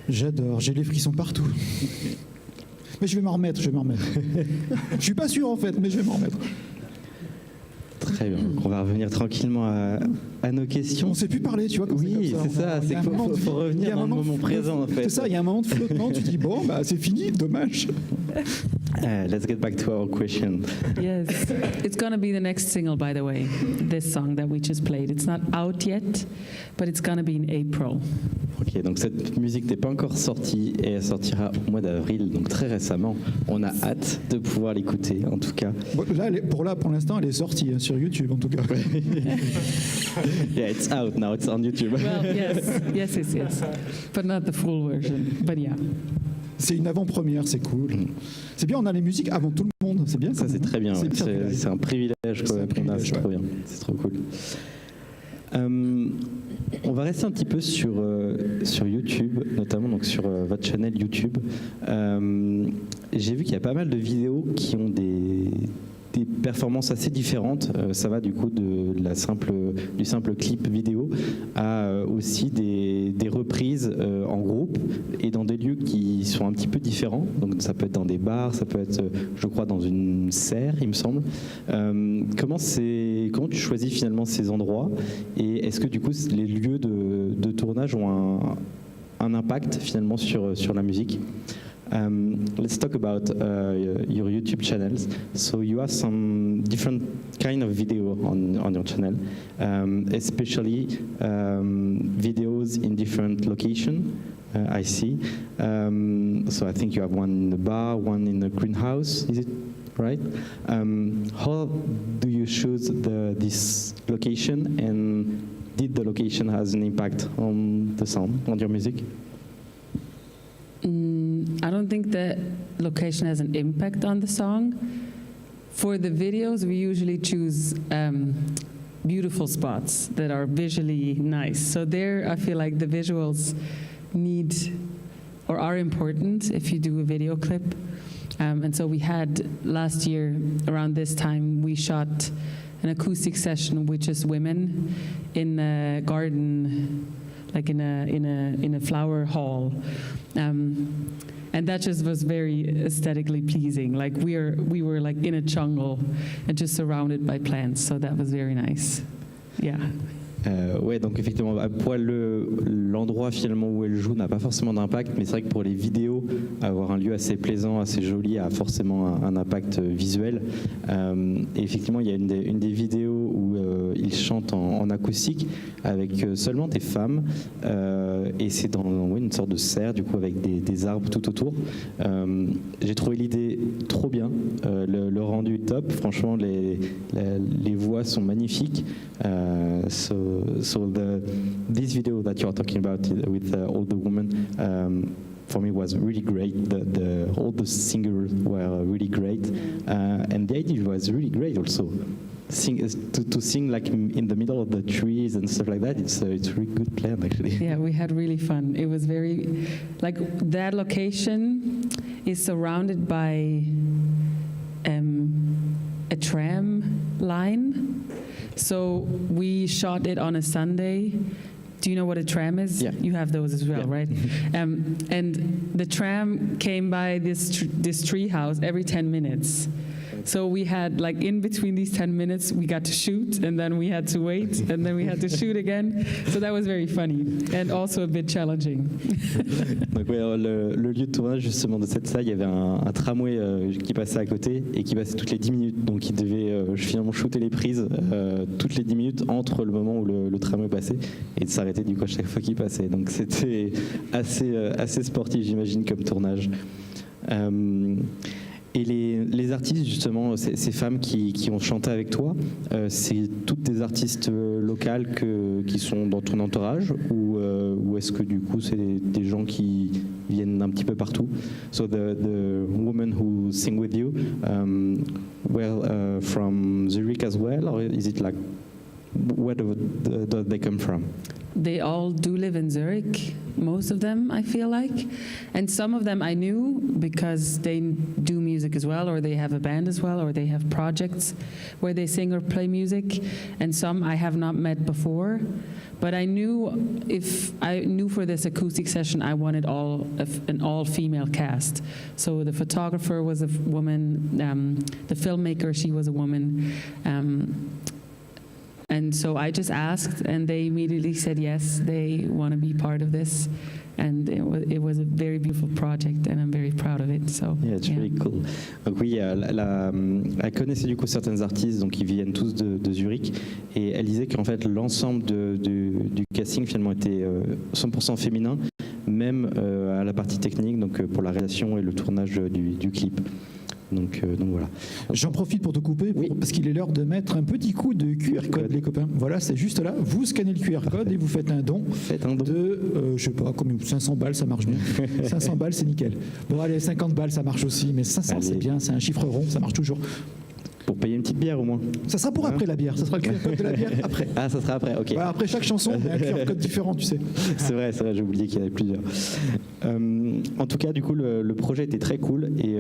J'adore, j'ai les frissons partout. Mais je vais m'en remettre, Je suis pas sûr en fait, mais je vais m'en remettre. Très bien, on va revenir tranquillement à nos questions. On ne sait plus parler, tu vois. Oui, c'est ça, c'est qu'il faut revenir dans le moment présent en fait. C'est ça, il y a un moment de flottement, tu dis bon, bah c'est fini, dommage. Let's get back to our question. Yes, it's going to be the next single, by the way, this song that we just played. It's not out yet, but it's going to be in April. Ok. Ok, donc cette musique n'est pas encore sortie et elle sortira au mois d'avril, donc très récemment. On a hâte de pouvoir l'écouter, en tout cas. Bon, pour l'instant, elle est sortie hein, sur YouTube, en tout cas. Yeah, it's out now, it's on YouTube. Well, yes. But not the full version. But yeah. C'est une avant-première, c'est cool. C'est bien, on a les musiques avant tout le monde, c'est bien. Ça, c'est très bien. Ouais. C'est un privilège qu'on a, c'est trop bien. C'est trop cool. On va rester un petit peu sur YouTube, notamment donc sur votre chaîne YouTube. J'ai vu qu'il y a pas mal de vidéos qui ont des performances assez différentes. Ça va du coup du simple clip vidéo à aussi des reprises en groupe et dans des lieux qui sont un petit peu différents. Donc ça peut être dans des bars, ça peut être, je crois, dans une serre, il me semble. Comment tu choisis finalement ces endroits et est-ce que du coup les lieux de tournage ont un impact finalement sur la musique? Let's talk about your YouTube channels. So you have some different kind of video on your channel, especially videos in different location. I see. So I think you have one in the bar, one in the greenhouse. Is it right? How do you choose this location, and did the location has an impact on the sound, on your music? I don't think the location has an impact on the song. For the videos, we usually choose beautiful spots that are visually nice. So there, I feel like the visuals need or are important if you do a video clip. And so we had last year, around this time, we shot an acoustic session with just women in a garden, like in a flower hall. And that just was very aesthetically pleasing. Like we were like in a jungle and just surrounded by plants. So that was very nice. Yeah. Ouais, donc effectivement, pour l'endroit finalement où elle joue n'a pas forcément d'impact, mais c'est vrai que pour les vidéos, avoir un lieu assez plaisant, assez joli a forcément un impact visuel. Et effectivement, il y a une des vidéos où ils chantent en acoustique avec seulement des femmes, et c'est dans une sorte de serre, du coup, avec des arbres tout autour. J'ai trouvé l'idée trop bien, le rendu est top, franchement, les voix sont magnifiques. So this video that you are talking about with all the women, for me was really great. All the singers were really great, and the idea was really great also. To sing like in the middle of the trees and stuff like that, it's a really good plan actually. Yeah, we had really fun. It was very, like that location is surrounded by a tram line. So we shot it on a Sunday. Do you know what a tram is? Yeah. You have those as well, yeah. Right? And the tram came by this tree house every 10 minutes. So we had, like, in between these 10 minutes, we got to shoot, and then we had to wait, and then we had to shoot again. So that was very funny, and also a bit challenging. Donc, ouais, le lieu de tournage, justement, de cette salle, il y avait un tramway qui passait à côté, et qui passait toutes les 10 minutes. Donc, il devait finalement shooter les prises toutes les 10 minutes entre le moment où le tramway passait, et de s'arrêter, du coup, à chaque fois qu'il passait. Donc, c'était assez sportif, j'imagine, comme tournage. Et les artistes, justement, ces femmes qui ont chanté avec toi, c'est toutes des artistes locales qui sont dans ton entourage, ou est-ce que du coup c'est des gens qui viennent d'un petit peu partout? So the women who sing with you, from Zurich as well, or is it like, where do they come from? They all do live in Zurich, most of them, I feel like. And some of them I knew because they do music as well, or they have a band as well, or they have projects where they sing or play music. And some I have not met before. But I knew for this acoustic session, I wanted an all-female cast. So the photographer was a woman, the filmmaker, she was a woman. And so I just asked, and they immediately said yes, they want to be part of this. And it was a very beautiful project, and I'm very proud of it. So yeah, it's really cool. Donc oui, elle connaissait du coup certains artistes, donc ils viennent tous de Zurich, et elle disait qu'en fait l'ensemble du casting finalement était 100% féminin, même à la partie technique, donc pour la réalisation et le tournage du clip. Donc voilà. J'en profite pour te couper, parce qu'il est l'heure de mettre un petit coup de QR code, les copains. Voilà, c'est juste là. Vous scannez le QR code et vous faites un don, de, je sais pas, combien, 500 balles, ça marche bien. 500 balles, c'est nickel. Bon, allez, 50 balles, ça marche aussi, mais 500, c'est bien, c'est un chiffre rond, ça marche toujours. Pour payer une petite bière au moins. Ça sera pour après la bière, ça sera le QR code de la bière après. Ah, ça sera après, ok. Voilà, après chaque chanson, il y a un QR code différent, tu sais. C'est vrai, j'ai oublié qu'il y en avait plusieurs. En tout cas, du coup, le projet était très cool et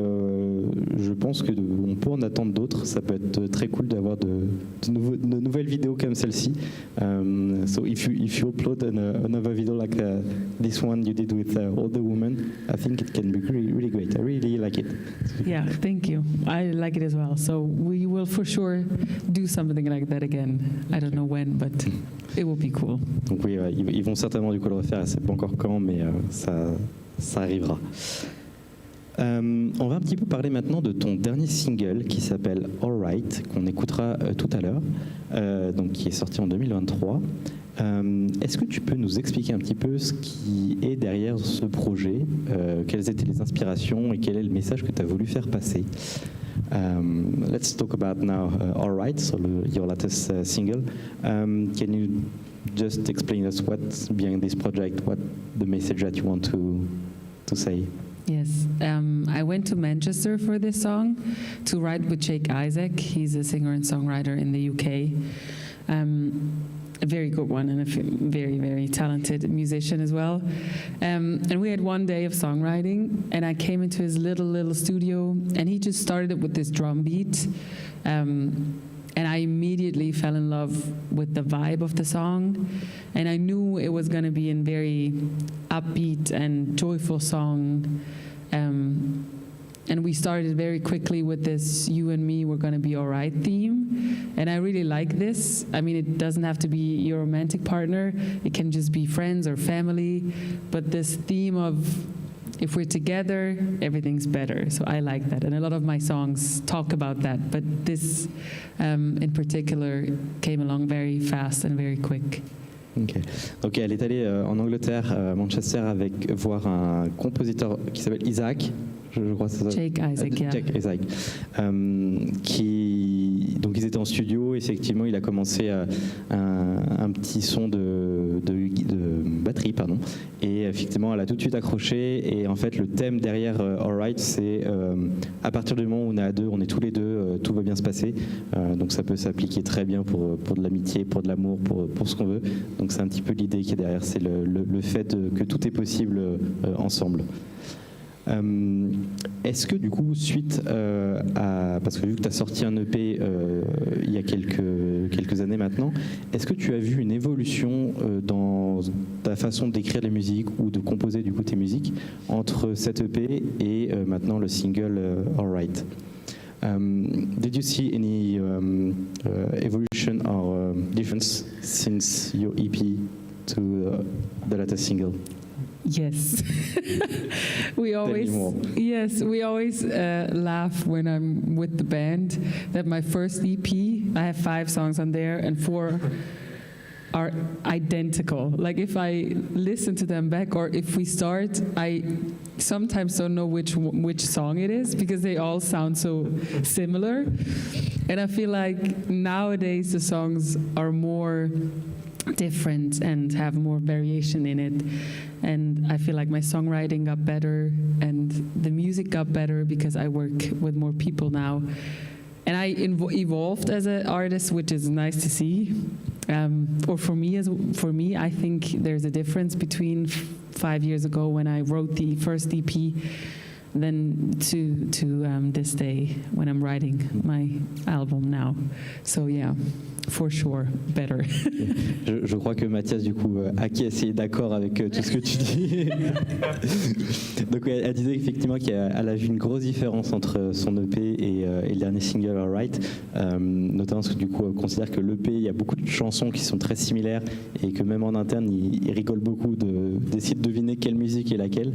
je pense qu'on peut en attendre d'autres. Ça peut être très cool d'avoir de nouvelles vidéos comme celle-ci. So if you upload another video like this one you did with all the women, I think it can be really, really great. I really like it. Yeah, thank you. I like it as well. So we will for sure do something like that again. I don't know when, but it will be cool. Donc oui, ils vont certainement du coup le refaire. Je ne sais pas encore quand, mais ça arrivera. On va un petit peu parler maintenant de ton dernier single qui s'appelle Alright, qu'on écoutera tout à l'heure, donc qui est sorti en 2023. Est-ce que tu peux nous expliquer un petit peu ce qui est derrière ce projet, quelles étaient les inspirations et quel est le message que tu as voulu faire passer? Let's talk about now Alright, so your latest single. Can you just explain us what's behind this project, what the message that you want to say? Yes, I went to Manchester for this song to write with Jake Isaac. He's a singer and songwriter in the UK. A very good one and a very, very talented musician as well. And we had one day of songwriting, and I came into his little studio, and he just started it with this drum beat. And I immediately fell in love with the vibe of the song. And I knew it was going to be a very upbeat and joyful song. And we started very quickly with this "you and me, we're going to be all right" theme. And I really like this. I mean, it doesn't have to be your romantic partner. It can just be friends or family. But this theme of if we're together, everything's better. So I like that. And a lot of my songs talk about that. But this, in particular, came along very fast and very quick. Ok, elle est allée en Angleterre, à Manchester, voir un compositeur qui s'appelle Isaac. Je crois que c'est ça. Jake Isaac, yeah. Jake Isaac. Donc ils étaient en studio, effectivement il a commencé un petit son de batterie, pardon, et effectivement elle a tout de suite accroché, et en fait le thème derrière Alright, c'est à partir du moment où on est à deux, on est tous les deux, tout va bien se passer, donc ça peut s'appliquer très bien pour de l'amitié, pour de l'amour, pour ce qu'on veut, donc c'est un petit peu l'idée qui est derrière, c'est le fait que tout est possible ensemble. Est-ce que du coup, suite parce que vu que tu as sorti un EP il y a quelques années maintenant, est-ce que tu as vu une évolution dans ta façon d'écrire les musiques ou de composer du coup tes musiques entre cet EP et maintenant le single Alright? Did you see any evolution or difference since your EP to the latest single? Yes. we always laugh when I'm with the band that my first EP, I have 5 songs on there and 4 are identical. Like if I listen to them back or if we start, I sometimes don't know which song it is because they all sound so similar. And I feel like nowadays the songs are more different and have more variation in it, and I feel like my songwriting got better and the music got better because I work with more people now, and I evolved as an artist, which is nice to see. Or for me, I think there's a difference between 5 years ago when I wrote the first EP than to this day when I'm writing my album now. So yeah, for sure better. Je crois que Mathias, du coup, acquiesce et est d'accord avec tout ce que tu dis. Donc, elle disait effectivement qu'elle a vu une grosse différence entre son EP et le dernier single, Alright, notamment parce que du coup, elle considère que l'EP, il y a beaucoup de chansons qui sont très similaires et que même en interne, ils rigolent beaucoup d'essayer de deviner quelle musique est laquelle.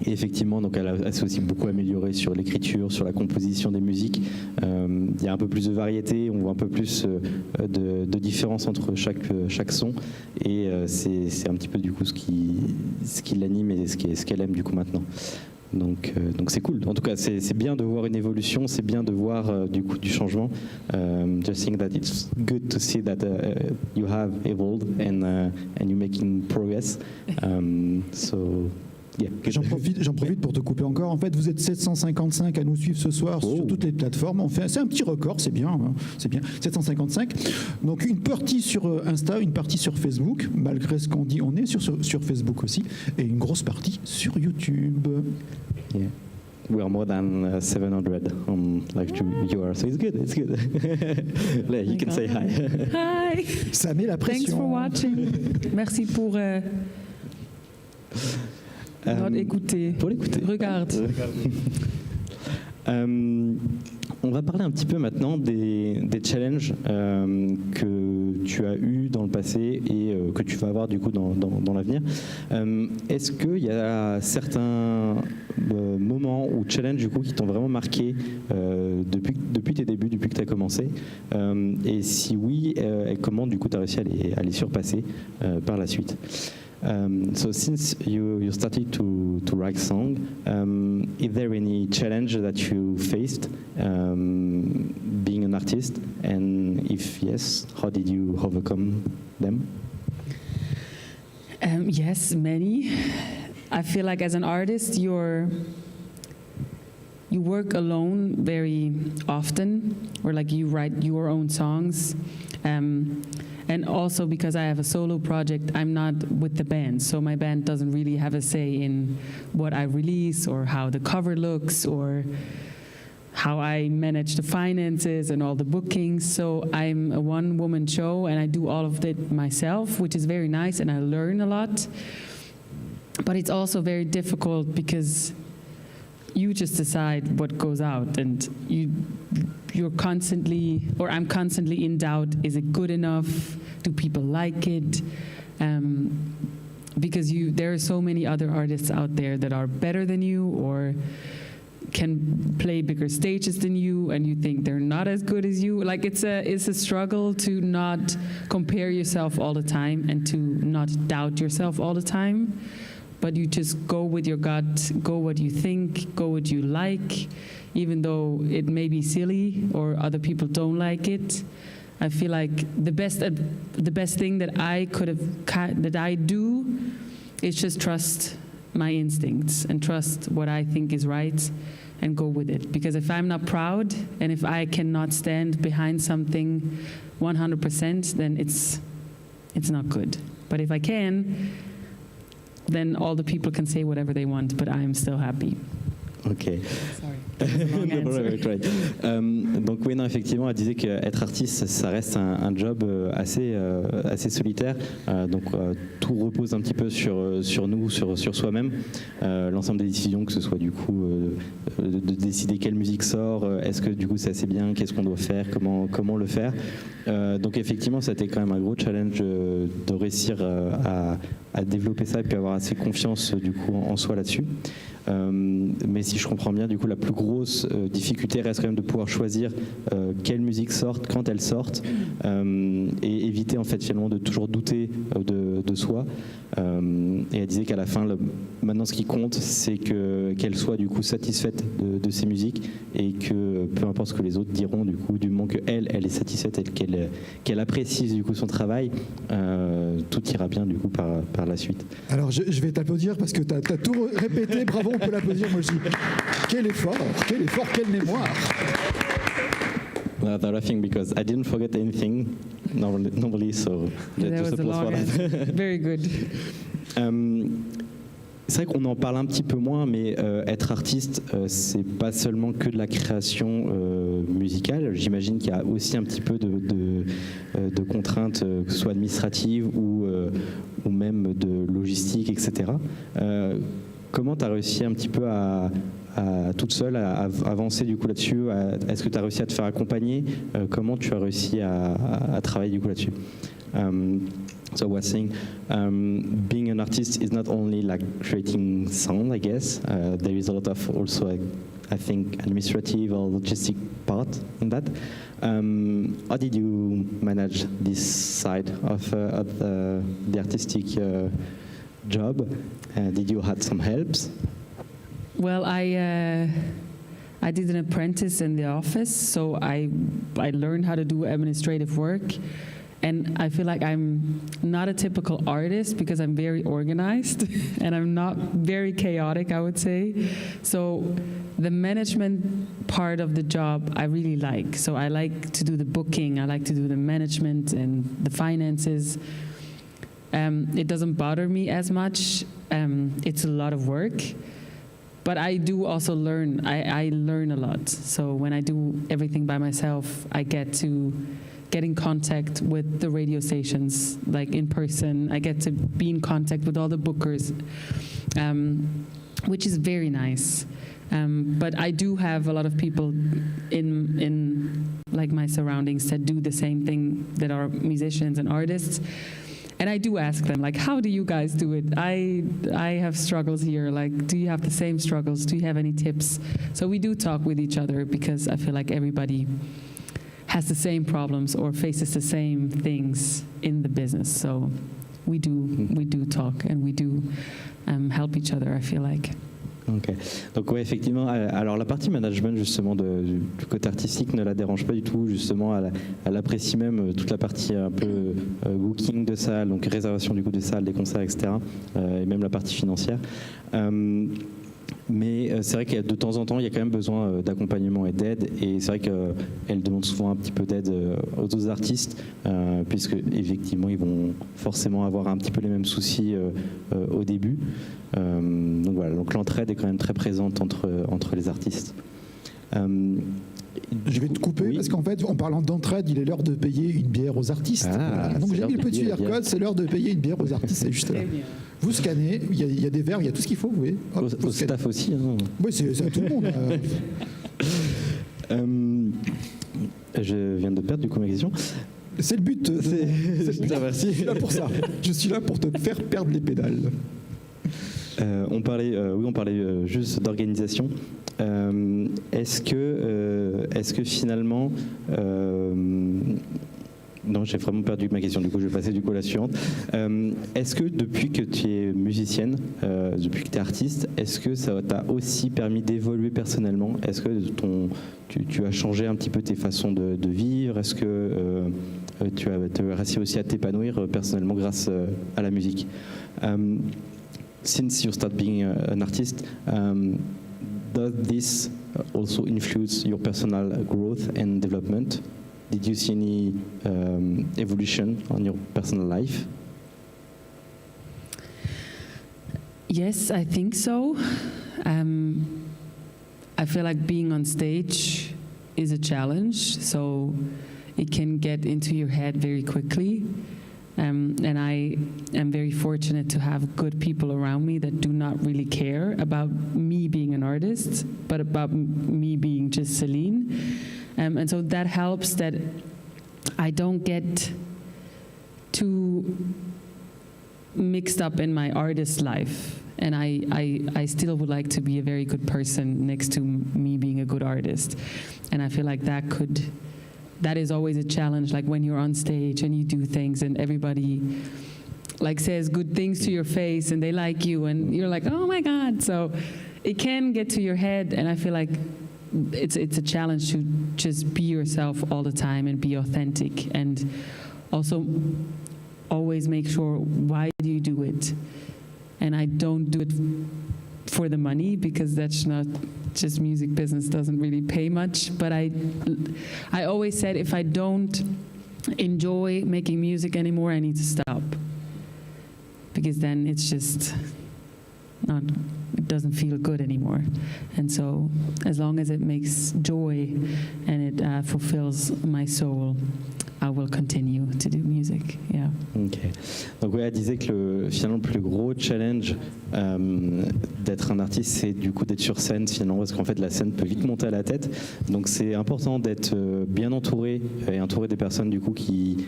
Et effectivement, donc elle s'est aussi beaucoup améliorée sur l'écriture, sur la composition des musiques. Il y a un peu plus de variété, on voit un peu plus de différence entre chaque son. Et c'est un petit peu du coup ce qui l'anime et ce qu'elle aime du coup maintenant. Donc c'est cool. En tout cas, c'est bien de voir une évolution, c'est bien de voir du coup du changement. Just think that it's good to see that you have evolved and you're making progress. So. Yeah. J'en profite pour te couper encore. En fait, vous êtes 755 à nous suivre ce soir sur toutes les plateformes. C'est un petit record, c'est bien, hein, c'est bien. 755. Donc une partie sur Insta, une partie sur Facebook. Malgré ce qu'on dit, on est sur Facebook aussi, et une grosse partie sur YouTube. Yeah. We are more than 700 on live viewer, so it's good. You can say hi. Hi. Ça met la pression. Thanks for watching. Merci pour écouter. Pour l'écouter. Regarde. On va parler un petit peu maintenant des challenges que tu as eu dans le passé et que tu vas avoir du coup dans l'avenir. Est-ce qu'il y a certains moments ou challenges du coup qui t'ont vraiment marqué depuis tes débuts, depuis que tu as commencé, et si oui, comment du coup tu as réussi à les surpasser par la suite? So since you started to write song, is there any challenge that you faced being an artist? And if yes, how did you overcome them? Yes, many. I feel like as an artist, you work alone very often, or like you write your own songs. And also because I have a solo project, I'm not with the band, so my band doesn't really have a say in what I release or how the cover looks or how I manage the finances and all the bookings. So I'm a one-woman show and I do all of it myself, which is very nice and I learn a lot. But it's also very difficult because you just decide what goes out, and you're constantly, or I'm constantly in doubt, is it good enough? Do people like it? Because there are so many other artists out there that are better than you or can play bigger stages than you, and you think they're not as good as you. Like it's a struggle to not compare yourself all the time and to not doubt yourself all the time. But you just go with your gut, go what you think, go what you like, even though it may be silly or other people don't like it. I feel like the best thing that I do is just trust my instincts and trust what I think is right and go with it. Because if I'm not proud and if I cannot stand behind something 100%, then it's not good. But if I can, then all the people can say whatever they want, but I'm still happy. Ok. Sorry. Donc oui, non, effectivement, elle disait qu'être artiste, ça reste un job assez solitaire. Donc tout repose un petit peu sur nous, sur soi-même. L'ensemble des décisions, que ce soit du coup de décider quelle musique sort, est-ce que du coup c'est assez bien, qu'est-ce qu'on doit faire, comment le faire. Donc effectivement, ça a été quand même un gros challenge de réussir à développer ça et puis avoir assez confiance du coup en soi là-dessus. Mais si je comprends bien, du coup, la plus grosse difficulté reste quand même de pouvoir choisir quelle musique sorte, quand elle sorte, et éviter en fait finalement de toujours douter de soi. Et elle disait qu'à la fin, maintenant ce qui compte, c'est qu'elle soit du coup satisfaite de ses musiques et que peu importe ce que les autres diront, du coup, du moment qu'elle est satisfaite et qu'elle apprécie du coup son travail, tout ira bien du coup par la suite. Alors je vais t'applaudir parce que tu as tout répété, bravo, on peut l'applaudir. Moi je dis quel effort, quelle mémoire. They're laughing because I didn't forget anything normally, so That was a long answer. Very good. C'est vrai qu'on en parle un petit peu moins, mais être artiste, c'est pas seulement que de la création musicale. J'imagine qu'il y a aussi un petit peu de contraintes, que ce soit administratives ou même de logistique, etc. Comment tu as réussi un petit peu à toute seule à avancer du coup là-dessus? Est-ce que tu as réussi à te faire accompagner? Comment tu as réussi à travailler du coup là-dessus? So I was saying, being an artist is not only like creating sound, I guess. There is a lot of also, I think, administrative or logistic part in that. How did you manage this side of the artistic job? Did you had some helps? Well, I did an apprentice in the office, so I learned how to do administrative work. And I feel like I'm not a typical artist because I'm very organized and I'm not very chaotic, I would say. So the management part of the job I really like. So I like to do the booking, I like to do the management and the finances. It doesn't bother me as much. It's a lot of work. But I do also learn. I learn a lot. So when I do everything by myself, I get in contact with the radio stations, like in person. I get to be in contact with all the bookers, which is very nice. But I do have a lot of people in like my surroundings that do the same thing, that are musicians and artists. And I do ask them, like, how do you guys do it? I have struggles here. Like, do you have the same struggles? Do you have any tips? So we do talk with each other because I feel like everybody has the same problems or faces the same things in the business. So we do talk and we do help each other, I feel like. Ok. Donc oui, effectivement, alors la partie management justement du côté artistique ne la dérange pas du tout, justement elle apprécie même toute la partie un peu booking de salle, donc réservation du coup de salles, des concerts, etc. Et même la partie financière. Mais c'est vrai qu'il y a de temps en temps, il y a quand même besoin d'accompagnement et d'aide. Et c'est vrai qu'elle demande souvent un petit peu d'aide aux autres artistes, puisque effectivement, ils vont forcément avoir un petit peu les mêmes soucis au début. Donc voilà, donc l'entraide est quand même très présente entre les artistes. Je vais te couper oui. Parce qu'en fait, en parlant d'entraide, il est l'heure de payer une bière aux artistes. Voilà. Donc j'ai mis le petit QR-code, c'est l'heure de payer une bière aux artistes, c'est juste là. Vous scannez, il y a des verres, il y a tout ce qu'il faut, vous voyez. Au staff aussi. Hein. Oui, c'est à tout le monde. Je viens de perdre du coup ma question. C'est le but. Merci. Je suis là pour ça. Je suis là pour te faire perdre les pédales. On parlait juste d'organisation. Est-ce que finalement, non, j'ai vraiment perdu ma question. Du coup, je vais passer à la suivante. Est-ce que depuis que tu es musicienne, depuis que tu es artiste, est-ce que ça t'a aussi permis d'évoluer personnellement? Est-ce que tu as changé un petit peu tes façons de vivre? Est-ce que tu as réussi aussi à t'épanouir personnellement grâce à la musique? Since you start being an artist, does this also influence your personal growth and development? Did you see any evolution on your personal life? Yes, I think so. I feel like being on stage is a challenge, so it can get into your head very quickly. And I am very fortunate to have good people around me that do not really care about me being an artist, but about me being just Celine. And so that helps that I don't get too mixed up in my artist life. And I still would like to be a very good person next to me being a good artist. And I feel like that is always a challenge, like when you're on stage and you do things and everybody like says good things to your face and they like you and you're like, oh my God. So it can get to your head, and I feel like it's a challenge to just be yourself all the time and be authentic, and also always make sure, why do you do it? And I don't do it for the money, because that's not just music business, doesn't really pay much. But I always said, if I don't enjoy making music anymore, I need to stop, because then it's just not, it doesn't feel good anymore. And so as long as it makes joy and it fulfills my soul, I will continue to do music. Yeah. Ok. Donc ouais, elle disait que finalement le plus gros challenge d'être un artiste, c'est du coup d'être sur scène finalement, parce qu'en fait la scène peut vite monter à la tête. Donc c'est important d'être bien entouré et entouré des personnes du coup qui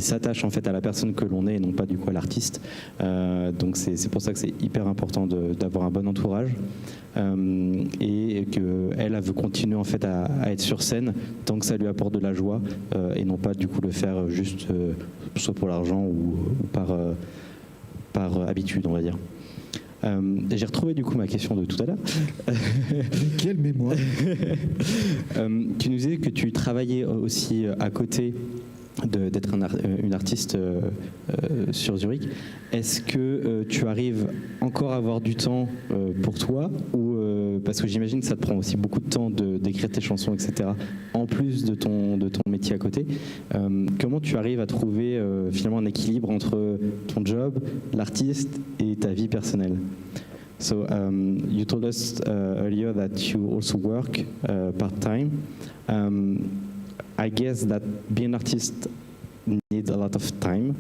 s'attachent en fait à la personne que l'on est et non pas du coup à l'artiste. Donc c'est pour ça que c'est hyper important d'avoir un bon entourage. Et qu'elle veut continuer en fait à être sur scène tant que ça lui apporte de la joie et non pas du coup le faire juste soit pour l'argent ou par habitude, on va dire. J'ai retrouvé du coup ma question de tout à l'heure. Quelle mémoire. Tu nous disais que tu travaillais aussi à côté d'être une artiste sur Zurich. Est-ce que tu arrives encore à avoir du temps pour toi ou parce que j'imagine que ça te prend aussi beaucoup de temps d'écrire tes chansons, etc. En plus de ton métier à côté. Comment tu arrives à trouver finalement un équilibre entre ton job, l'artiste et ta vie personnelle? So you told us earlier that you also work part-time. I guess that being an artist needs a lot of time.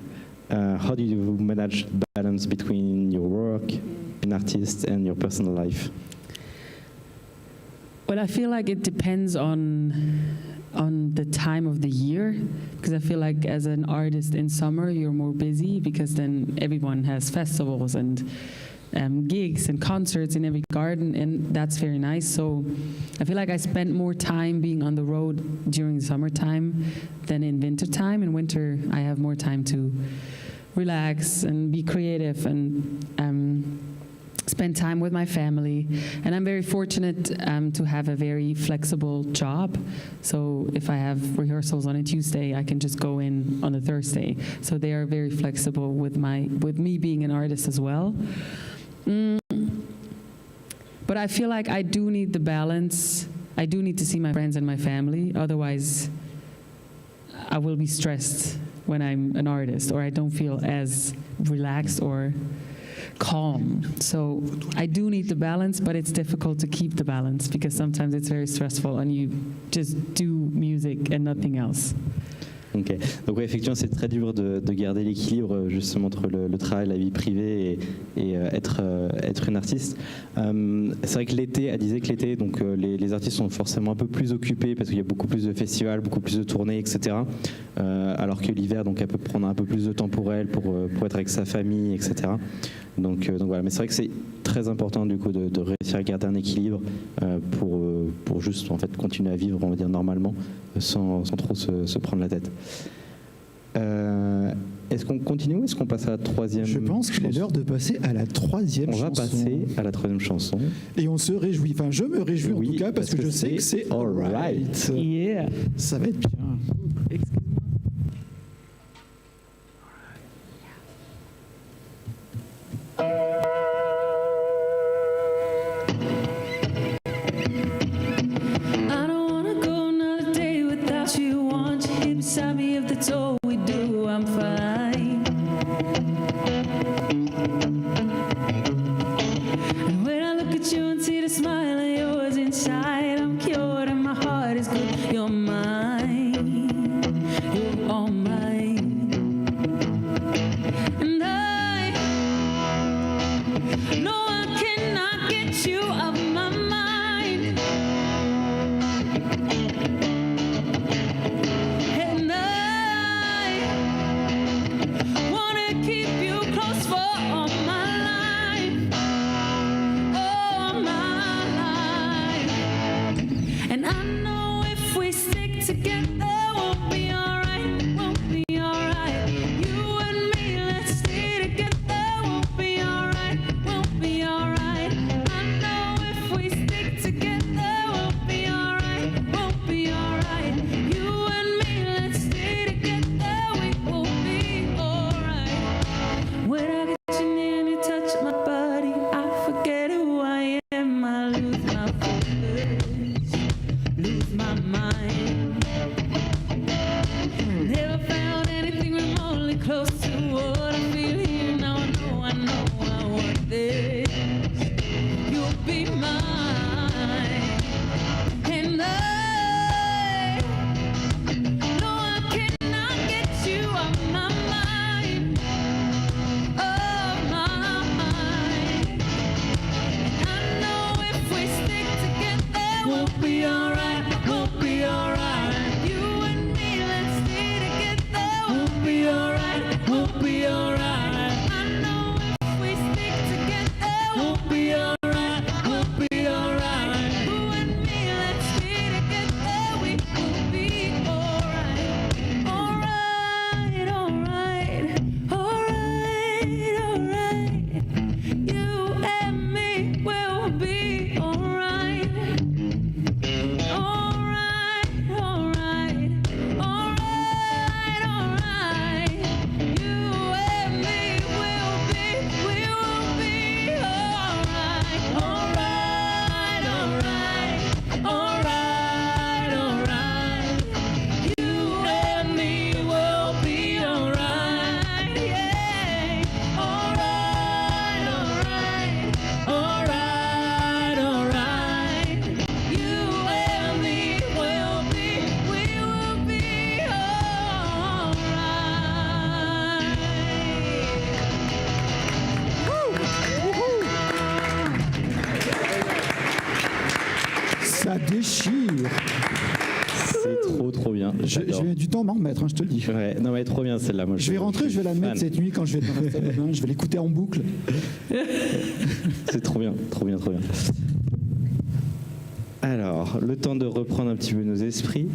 How do you manage the balance between your work, being an artist, and your personal life? Well, I feel like it depends on the time of the year, because I feel like as an artist in summer you're more busy because then everyone has festivals and gigs and concerts in every garden, and that's very nice. So I feel like I spend more time being on the road during the summertime than in wintertime. In winter I have more time to relax and be creative and spend time with my family. And I'm very fortunate to have a very flexible job. So if I have rehearsals on a Tuesday, I can just go in on a Thursday. So they are very flexible with me being an artist as well. But I feel like I do need the balance. I do need to see my friends and my family. Otherwise, I will be stressed when I'm an artist, or I don't feel as relaxed or calm. So I do need the balance, but it's difficult to keep the balance because sometimes it's very stressful and you just do music and nothing else. Ok, donc ouais, effectivement c'est très dur de garder l'équilibre justement entre le travail, la vie privée et être une artiste. C'est vrai que l'été, elle disait que l'été, donc les artistes sont forcément un peu plus occupés parce qu'il y a beaucoup plus de festivals, beaucoup plus de tournées, etc. Alors que l'hiver, donc elle peut prendre un peu plus de temps pour elle, pour être avec sa famille, etc. Donc voilà, mais c'est vrai que c'est très important du coup de réussir à garder un équilibre pour juste en fait continuer à vivre, on va dire normalement, sans trop se prendre la tête. Est-ce qu'on continue ou est-ce qu'on passe à la troisième chanson? Je pense qu'il est l'heure de passer à la troisième chanson. On va passer à la troisième chanson. Et on se réjouit, enfin je me réjouis Oui, en tout cas parce que je sais que c'est alright. Yeah. Ça va être bien. Excuse-moi. I don't wanna go another day without you. Want you here beside me if that's all we do. I'm fine. And when I look at you and see the smile of yours inside, I'm cured and my heart is good. You're mine. You're all mine. And I know I cannot get you off my mind. And I wanna keep you close for all my life. All my life. And I know if we stick together, we'll be alright. We'll be alright. You and me, let's stay together. We'll be alright. We'll be alright. I know if we stick together, we'll be alright. We'll be alright. You and me, let's stay together. We will be alright. When I get you near and you touch my body, I forget who I am. I lose my focus, lose my mind. Never found anything remotely close to what I feel here. Now I know we'll be alright, we'll be alright. You and me, let's stay together. We'll be alright, we'll be alright. I know if we stick together, we'll be alright, we'll be alright. You and me, let's stay together. We will be alright, alright, alright, alright, alright. You and me will be alright, alright, alright, alright, alright. You and me will be alright, alright, alright, alright, alright. You and me will be alright, yeah. Alright, alright, alright, alright. You and me will be alright. Ça déchire. C'est trop bien. Je J'adore. vais du temps m'en remettre, hein, je te le dis. Ouais, non mais trop bien celle-là. Moi, Je vais rentrer, je vais la suis mettre fan. cette nuit quand je vais être dans la salle de bain, je vais l'écouter en boucle. C'est trop bien, trop bien, trop bien. Alors, le temps de reprendre un petit peu nos esprits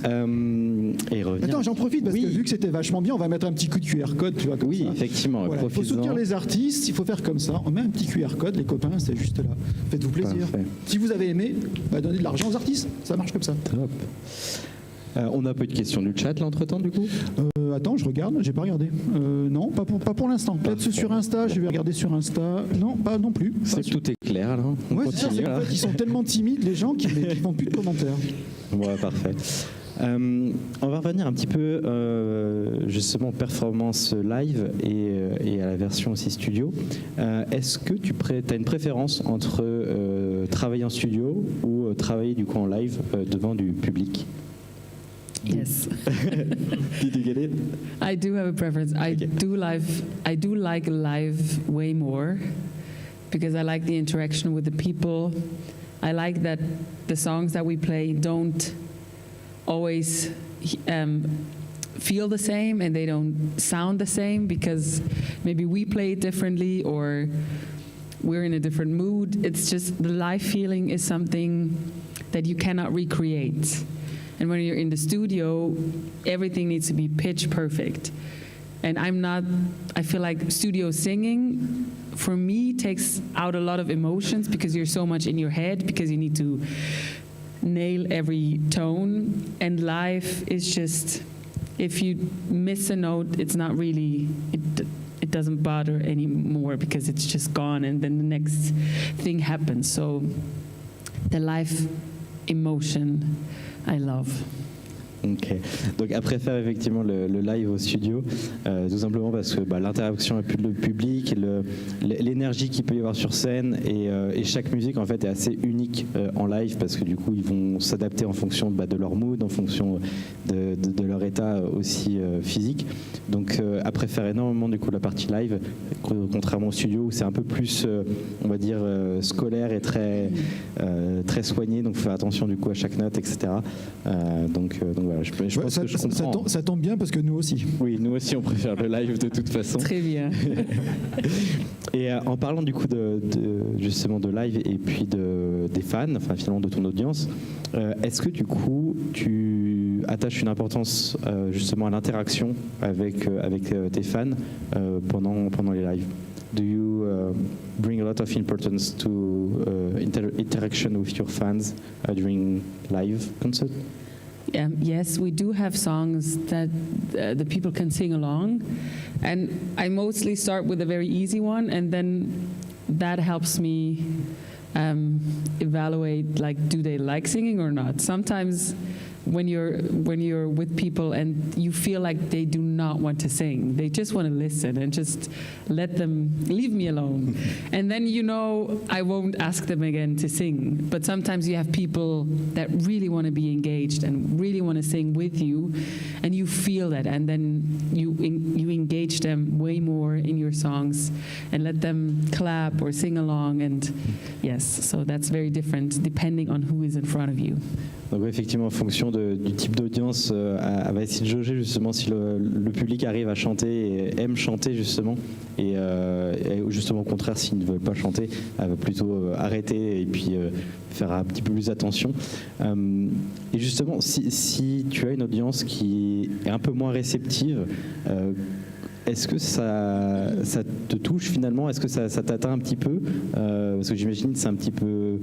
et revenir. Attends, j'en profite parce Oui. que vu que c'était vachement bien, on va mettre un petit coup de QR code, tu vois, comme Oui, ça. effectivement, Voilà, il faut profitez-en. soutenir les artistes, il faut faire comme ça. On met un petit QR code, les copains, c'est juste là. Faites-vous plaisir. Parfait. Si vous avez aimé, bah, donnez de l'argent aux artistes, ça marche comme ça. Top. On a un peu de questions du chat là entre-temps du coup. Attends, je regarde, j'ai pas regardé. Non, pas pour l'instant. Peut-être Parfait. sur Insta, je vais regarder sur Insta. Non, pas non plus. Pas C'est sur- tout est clair là. On Ouais, c'est ça, continue c'est qu'en là. fait, ils sont tellement timides, les gens, qu'ils ne font plus de commentaires. Ouais, parfait. On va revenir un petit peu justement aux performances live et à la version aussi studio. Est-ce que tu as une préférence entre travailler en studio ou travailler du coup en live devant du public? Yes. Did you get it? I do have a preference. I Okay. do like live way more because I like the interaction with the people. I like that the songs that we play don't always feel the same and they don't sound the same because maybe we play it differently or we're in a different mood. It's just the live feeling is something that you cannot recreate. And when you're in the studio, everything needs to be pitch perfect. And I feel like studio singing, for me, takes out a lot of emotions because you're so much in your head, because you need to nail every tone. And live is just, if you miss a note, it's not really, it doesn't bother anymore because it's just gone and then the next thing happens. So the live emotion, I love. Ok. Donc, elle préfère effectivement le live au studio, tout simplement parce que l'interaction avec le public, l'énergie qu'il peut y avoir sur scène et chaque musique en fait est assez unique en live parce que du coup ils vont s'adapter en fonction de leur mood, en fonction de leur état aussi physique. Donc, elle préfère énormément du coup la partie live, contrairement au studio où c'est un peu plus, on va dire, scolaire et très soigné. Donc, faut faire attention du coup à chaque note, etc. Donc voilà, je pense que je comprends. Ça tombe bien parce que nous aussi. Oui, nous aussi on préfère le live de toute façon. Très bien. Et en parlant du coup justement de live et puis des fans, enfin finalement de ton audience, est-ce que du coup tu attaches une importance justement à l'interaction avec tes fans pendant les lives? Do you bring a lot of importance to interaction with your fans during live concert? Yes, we do have songs that the people can sing along, and I mostly start with a very easy one, and then that helps me evaluate, like, do they like singing or not? Sometimes when you're with people and you feel like they do not want to sing. They just want to listen and just leave me alone. And then I won't ask them again to sing. But sometimes you have people that really want to be engaged and really want to sing with you, and you feel that, and then you engage them way more in your songs and let them clap or sing along. And yes, so that's very different depending on who is in front of you. Donc effectivement, en fonction du type d'audience, elle va essayer de jauger justement si le public arrive à chanter et aime chanter justement, et justement au contraire, s'ils ne veulent pas chanter, elle va plutôt arrêter et puis faire un petit peu plus attention. Et justement, si tu as une audience qui est un peu moins réceptive, est-ce que ça te touche finalement? Est-ce que ça t'atteint un petit peu? Parce que j'imagine que c'est un petit peu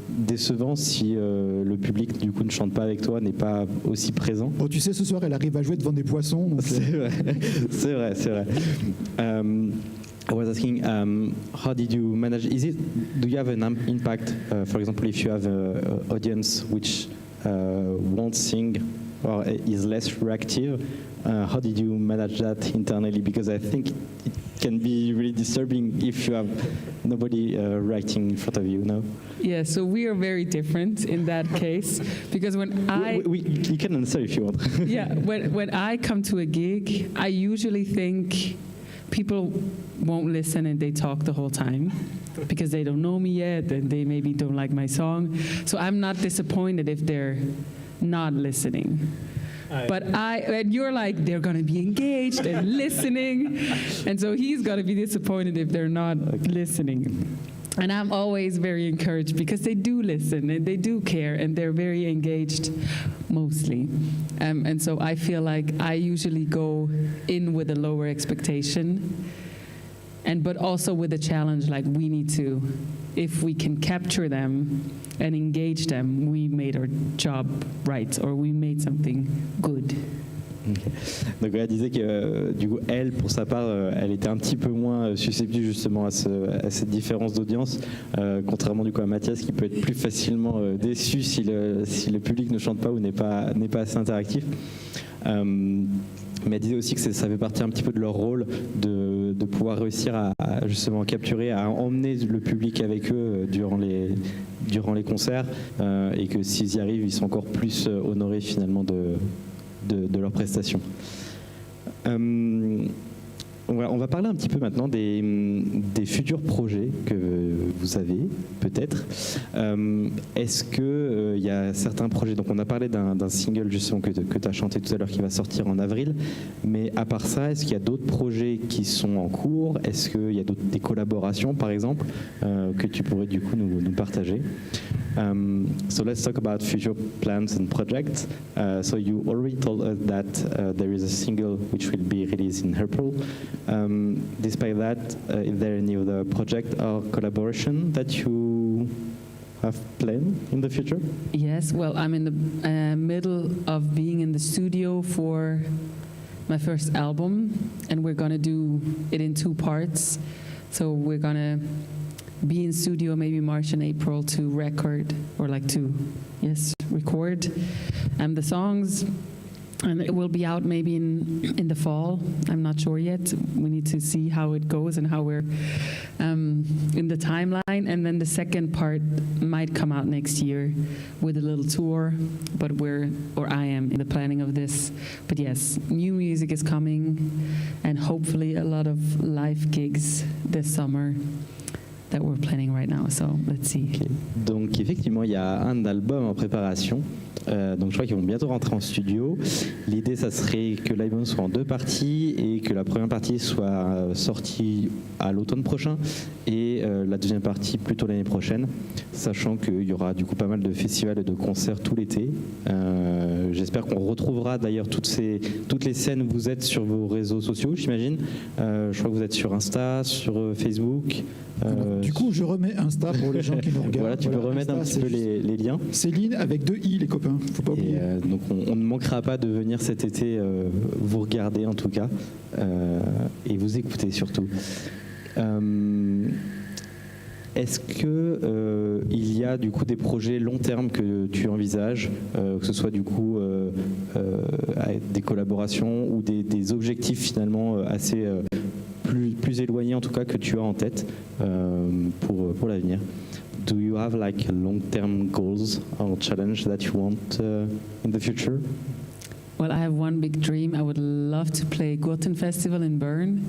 décevant si le public du coup ne chante pas avec toi, n'est pas aussi présent. Bon, tu sais, ce soir, elle arrive à jouer devant des poissons. Donc c'est vrai. I was asking, how did you manage? Do you have an impact? For example, if you have an audience which won't sing or is less reactive, how did you manage that internally? Because I think it can be really disturbing if you have nobody writing in front of you, no? Yeah, so we are very different in that case, because when you can answer if you want. Yeah, when I come to a gig, I usually think people won't listen and they talk the whole time because they don't know me yet and they maybe don't like my song. So I'm not disappointed if they're not listening. And you're like, they're going to be engaged and listening. And so he's going to be disappointed if they're not listening. And I'm always very encouraged because they do listen and they do care and they're very engaged mostly. And so I feel like I usually go in with a lower expectation, but also with a challenge, like we need to, if we can capture them and engage them, we made our job right, or we made something good. Okay. Donc elle disait que du coup elle, pour sa part, elle était un petit peu moins susceptible justement à cette différence d'audience, contrairement du coup à Mathias qui peut être plus facilement déçu si le public ne chante pas ou n'est pas assez interactif. Mais elle disait aussi que ça fait partie un petit peu de leur rôle de pouvoir réussir à justement capturer, à emmener le public avec eux durant les concerts, et que s'ils y arrivent, ils sont encore plus honorés finalement de leurs prestations. On va parler un petit peu maintenant des futurs projets que vous avez, peut-être. Est-ce qu'il y a certains projets, donc on a parlé d'un single justement que tu as chanté tout à l'heure qui va sortir en avril, mais à part ça, est-ce qu'il y a d'autres projets qui sont en cours? Est-ce qu'il y a des collaborations par exemple que tu pourrais du coup nous partager? So let's talk about future plans and projects. So you already told us that there is a single which will be released in April. Despite that, is there any other project or collaboration that you have planned in the future? Yes, well, I'm in the middle of being in the studio for my first album, and we're going to do it in 2 parts. So we're going to be in studio maybe March and April to record, or record the songs, and it will be out maybe in the fall. I'm not sure yet. We need to see how it goes and how we're in the timeline, and then the second part might come out next year with a little tour, but I am in the planning of this. But yes, new music is coming, and hopefully a lot of live gigs this summer that we're planning right now, so let's see. Okay. Donc effectivement, il y a un album en préparation. Donc je crois qu'ils vont bientôt rentrer en studio. L'idée, ça serait que l'album soit en 2 parties et que la première partie soit sortie à l'automne prochain et la deuxième partie plutôt l'année prochaine, sachant qu'il y aura du coup pas mal de festivals et de concerts tout l'été. J'espère qu'on retrouvera d'ailleurs toutes les scènes où vous êtes sur vos réseaux sociaux, j'imagine. Je crois que vous êtes sur Insta, sur Facebook. Du coup, je remets Insta pour les gens qui nous regardent. Voilà, tu peux remettre Insta, un petit peu les liens. Céline avec 2 i, les copains, faut pas oublier. Donc on ne manquera pas de venir cet été vous regarder en tout cas, et vous écouter surtout. Est-ce que il y a du coup des projets long terme que tu envisages, que ce soit du coup des collaborations ou des objectifs finalement assez plus éloignés en tout cas que tu as en tête pour l'avenir? Do you have like long-term goals or challenge that you want in the future? Well, I have one big dream. I would love to play Gurten Festival in Bern.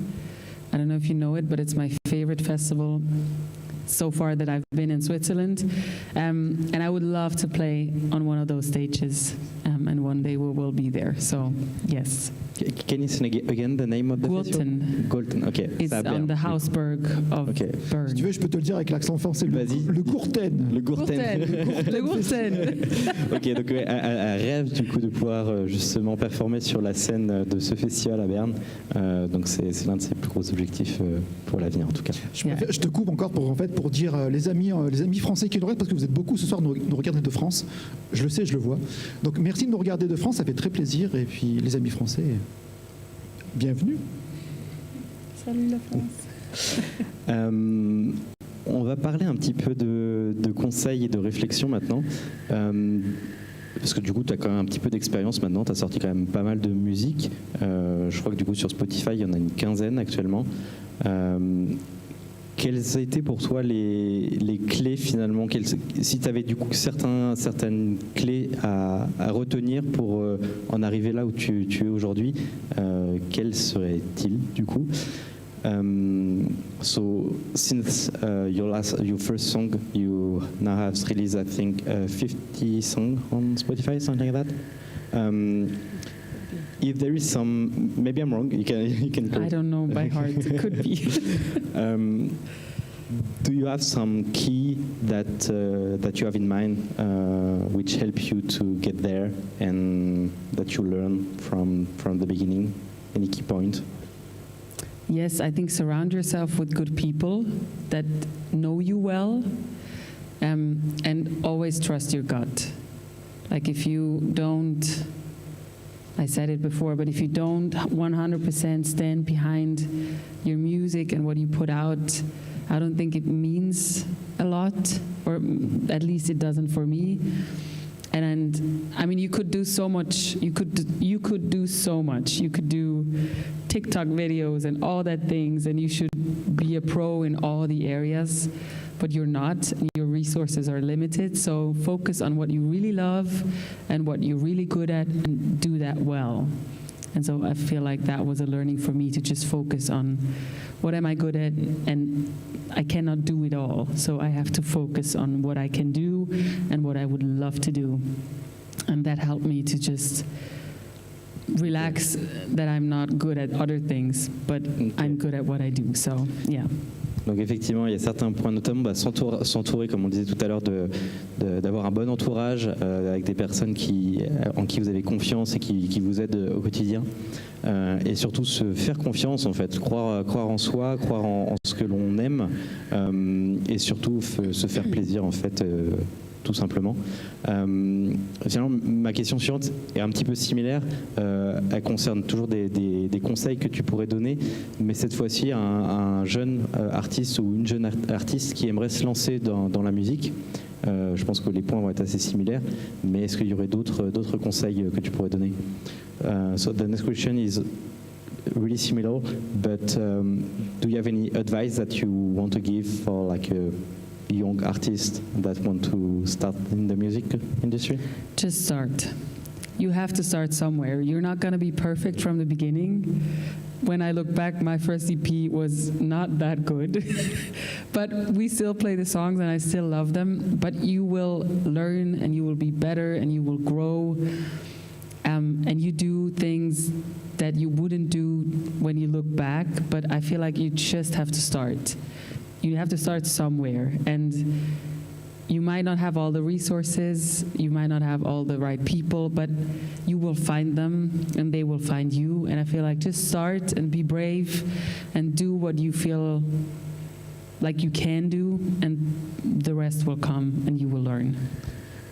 I don't know if you know it, but it's my favorite festival so far that I've been in Switzerland. And I would love to play on one of those stages. And one day we will be there. So, yes. Can you say again the name of the festival? Gurten. Okay. It's on the Hausberg of Bern. Si tu veux, je peux te le dire avec l'accent français. Le Gurten. Le Gurten. Le Gurten. Ok, donc elle rêve du coup de pouvoir justement performer sur la scène de ce festival à Berne. Donc c'est l'un de ses plus gros objectifs pour l'avenir en tout cas. Je te coupe encore pour dire les amis français qui nous regardent, parce que vous êtes beaucoup ce soir nous regarder de France. Je le sais, je le vois. Donc merci de nous regarder de France, ça fait très plaisir. Et puis les amis français, bienvenue. Salut la France. On va parler un petit peu de conseils et de réflexion maintenant. Parce que du coup, tu as quand même un petit peu d'expérience maintenant, tu as sorti quand même pas mal de musique. Je crois que du coup, sur Spotify, il y en a une quinzaine actuellement. Quelles étaient pour toi les clés finalement, si tu avais du coup certaines clés à retenir pour en arriver là où tu es aujourd'hui, quelles seraient-ils du coup? So since your first song, you now have released I think 50 songs on Spotify, something like that. If there is some, maybe I'm wrong. You can. I don't know by heart. It could be. Do you have some key that you have in mind, which help you to get there, and that you learn from the beginning? Any key point? Yes, I think surround yourself with good people that know you well, and always trust your gut. Like if you don't, I said it before, but if you don't 100% stand behind your music and what you put out, I don't think it means a lot, or at least it doesn't for me. And I mean, you could do so much. You could do so much. You could do TikTok videos and all that things, and you should be a pro in all the areas, but you're not, and your resources are limited. So focus on what you really love and what you're really good at, and do that well. And so I feel like that was a learning for me, to just focus on what am I good at, and I cannot do it all. So I have to focus on what I can do and what I would love to do. And that helped me to just relax that I'm not good at other things, but I'm good at what I do. So, yeah. Donc effectivement, il y a certains points, notamment s'entourer, comme on disait tout à l'heure, d'avoir un bon entourage avec des personnes en qui vous avez confiance et qui vous aident au quotidien. Et surtout se faire confiance en fait, croire en soi, croire en ce que l'on aime, et surtout se faire plaisir en fait, tout simplement. Finalement, ma question suivante est un petit peu similaire. Elle concerne toujours des conseils que tu pourrais donner, mais cette fois-ci un jeune artiste ou une jeune artiste qui aimerait se lancer dans la musique. Je pense que les points vont être assez similaires, mais est-ce qu'il y aurait d'autres conseils que tu pourrais donner? So the next question is really similar, but do you have any advice that you want to give for like a young artists that want to start in the music industry? Just start. You have to start somewhere. You're not going to be perfect from the beginning. When I look back, my first EP was not that good. But we still play the songs and I still love them. But you will learn and you will be better and you will grow. And you do things that you wouldn't do when you look back. But I feel like you just have to start. You have to start somewhere, and you might not have all the resources, you might not have all the right people, but you will find them and they will find you. And I feel like just start and be brave and do what you feel like you can do, and the rest will come and you will learn.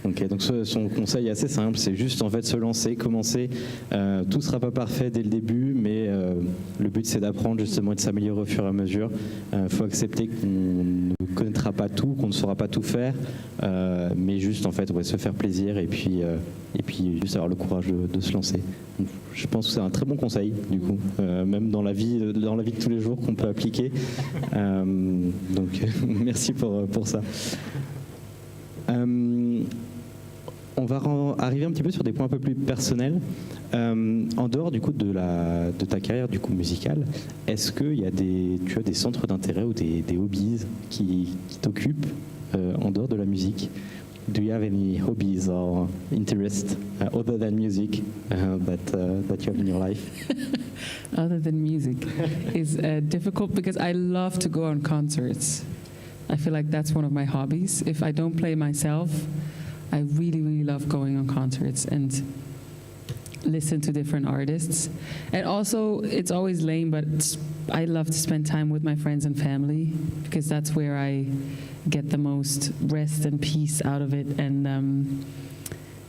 Ok, donc son conseil est assez simple, c'est juste en fait se lancer, commencer. Tout ne sera pas parfait dès le début, mais le but c'est d'apprendre justement et de s'améliorer au fur et à mesure. Il faut accepter qu'on ne connaîtra pas tout, qu'on ne saura pas tout faire, mais juste en fait se faire plaisir et puis juste avoir le courage de se lancer. Donc, je pense que c'est un très bon conseil du coup, même dans la vie de tous les jours qu'on peut appliquer. Donc merci pour ça. On va arriver un petit peu sur des points un peu plus personnels. En dehors du coup de ta carrière du coup musicale, est-ce que tu as des centres d'intérêt ou des hobbies qui t'occupent en dehors de la musique? Do you have any hobbies or interests other than music that you have in your life? Other than music is difficult because I love to go on concerts. I feel like that's one of my hobbies. If I don't play myself, I really, really love going on concerts and listen to different artists. And also, it's always lame, but I love to spend time with my friends and family because that's where I get the most rest and peace out of it. And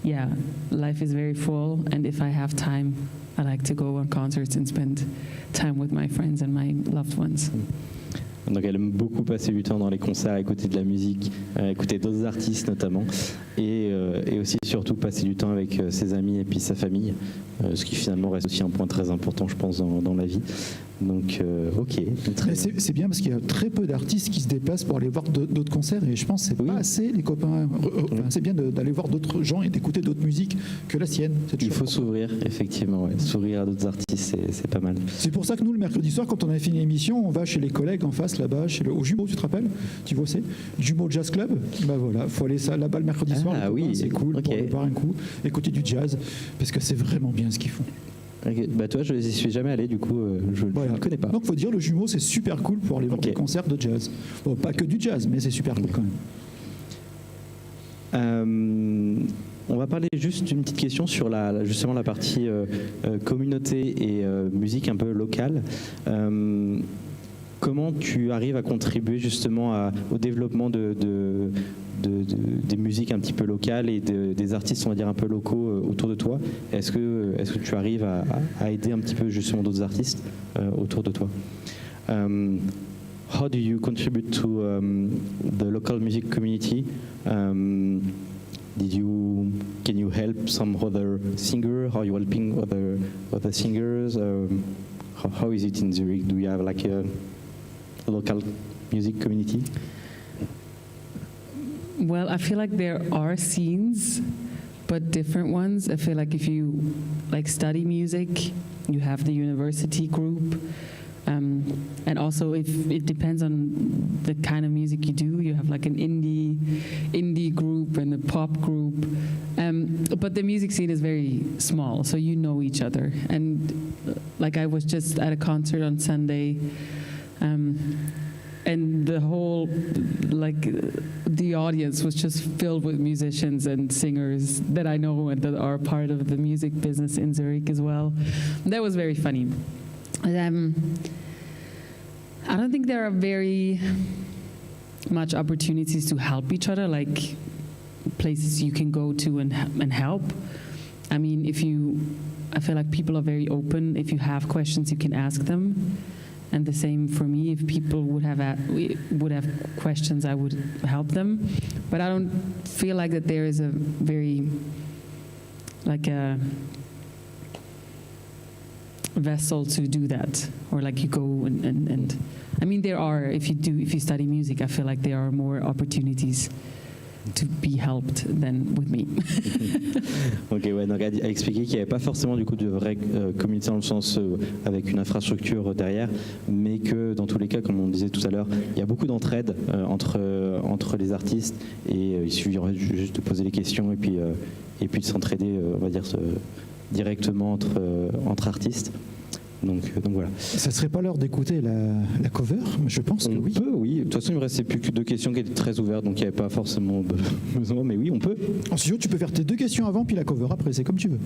yeah, life is very full. And if I have time, I like to go on concerts and spend time with my friends and my loved ones. Donc elle aime beaucoup passer du temps dans les concerts, écouter de la musique, écouter d'autres artistes notamment, et aussi surtout passer du temps avec ses amis et puis sa famille, ce qui finalement reste aussi un point très important je pense dans la vie. Donc ok. C'est bien parce qu'il y a très peu d'artistes qui se déplacent pour aller voir d'autres concerts et je pense que c'est pas assez les copains. C'est bien d'aller voir d'autres gens et d'écouter d'autres musiques que la sienne. Il faut s'ouvrir effectivement, s'ouvrir à d'autres artistes, c'est pas mal. C'est pour ça que nous le mercredi soir quand on a fini l'émission, on va chez les collègues en face là-bas, au Jumeau, tu te rappelles? Tu vois c'est Jumeau Jazz Club. Bah voilà, faut aller là-bas le mercredi soir. Oui, c'est cool pour aller boire un coup, écouter du jazz parce que c'est vraiment bien ce qu'ils font. Okay. Bah toi, je n'y suis jamais allé, du coup, je ne le connais pas. Donc, faut dire, le Jumeau, c'est super cool pour aller voir des concerts de jazz. Bon, pas que du jazz, mais c'est super cool quand même. On va parler juste d'une petite question sur justement la partie communauté et musique un peu locale. Comment tu arrives à contribuer justement au développement des musiques un petit peu locales et des artistes, on va dire, un peu locaux autour de toi? Est-ce que tu arrives à aider un petit peu justement d'autres artistes autour de toi? How do you contribute to the local music community? Can you help some other singer? Are you helping other singers? How is it in Zurich? Do you have like a local music community? Well, I feel like there are scenes, but different ones. I feel like if you study music, you have the university group, and also if it depends on the kind of music you do, you have like an indie group and a pop group. But the music scene is very small, so you know each other. And like I was just at a concert on Sunday. And the whole, the audience was just filled with musicians and singers that I know and that are part of the music business in Zurich as well. And that was very funny. I don't think there are very much opportunities to help each other, like places you can go to and help. I mean, I feel like people are very open. If you have questions, you can ask them. And the same for me. If people would have questions, I would help them. But I don't feel like that there is a very a vessel to do that, or like you go and I mean there are. If you study music, I feel like there are more opportunities to be helped than with me. Ok, ouais, donc à expliquer qu'il n'y avait pas forcément du coup de vraie communauté dans le sens avec une infrastructure derrière, mais que dans tous les cas, comme on disait tout à l'heure, il y a beaucoup d'entraide entre les artistes et il suffirait juste de poser les questions et puis de s'entraider, on va dire directement entre artistes. Donc voilà. Ça serait pas l'heure d'écouter la cover? Je pense que oui. On peut, oui. De toute façon, il ne me restait plus que 2 questions qui étaient très ouvertes, donc il n'y avait pas forcément besoin, mais oui, on peut. Sinon, tu peux faire tes 2 questions avant, puis la cover après, c'est comme tu veux.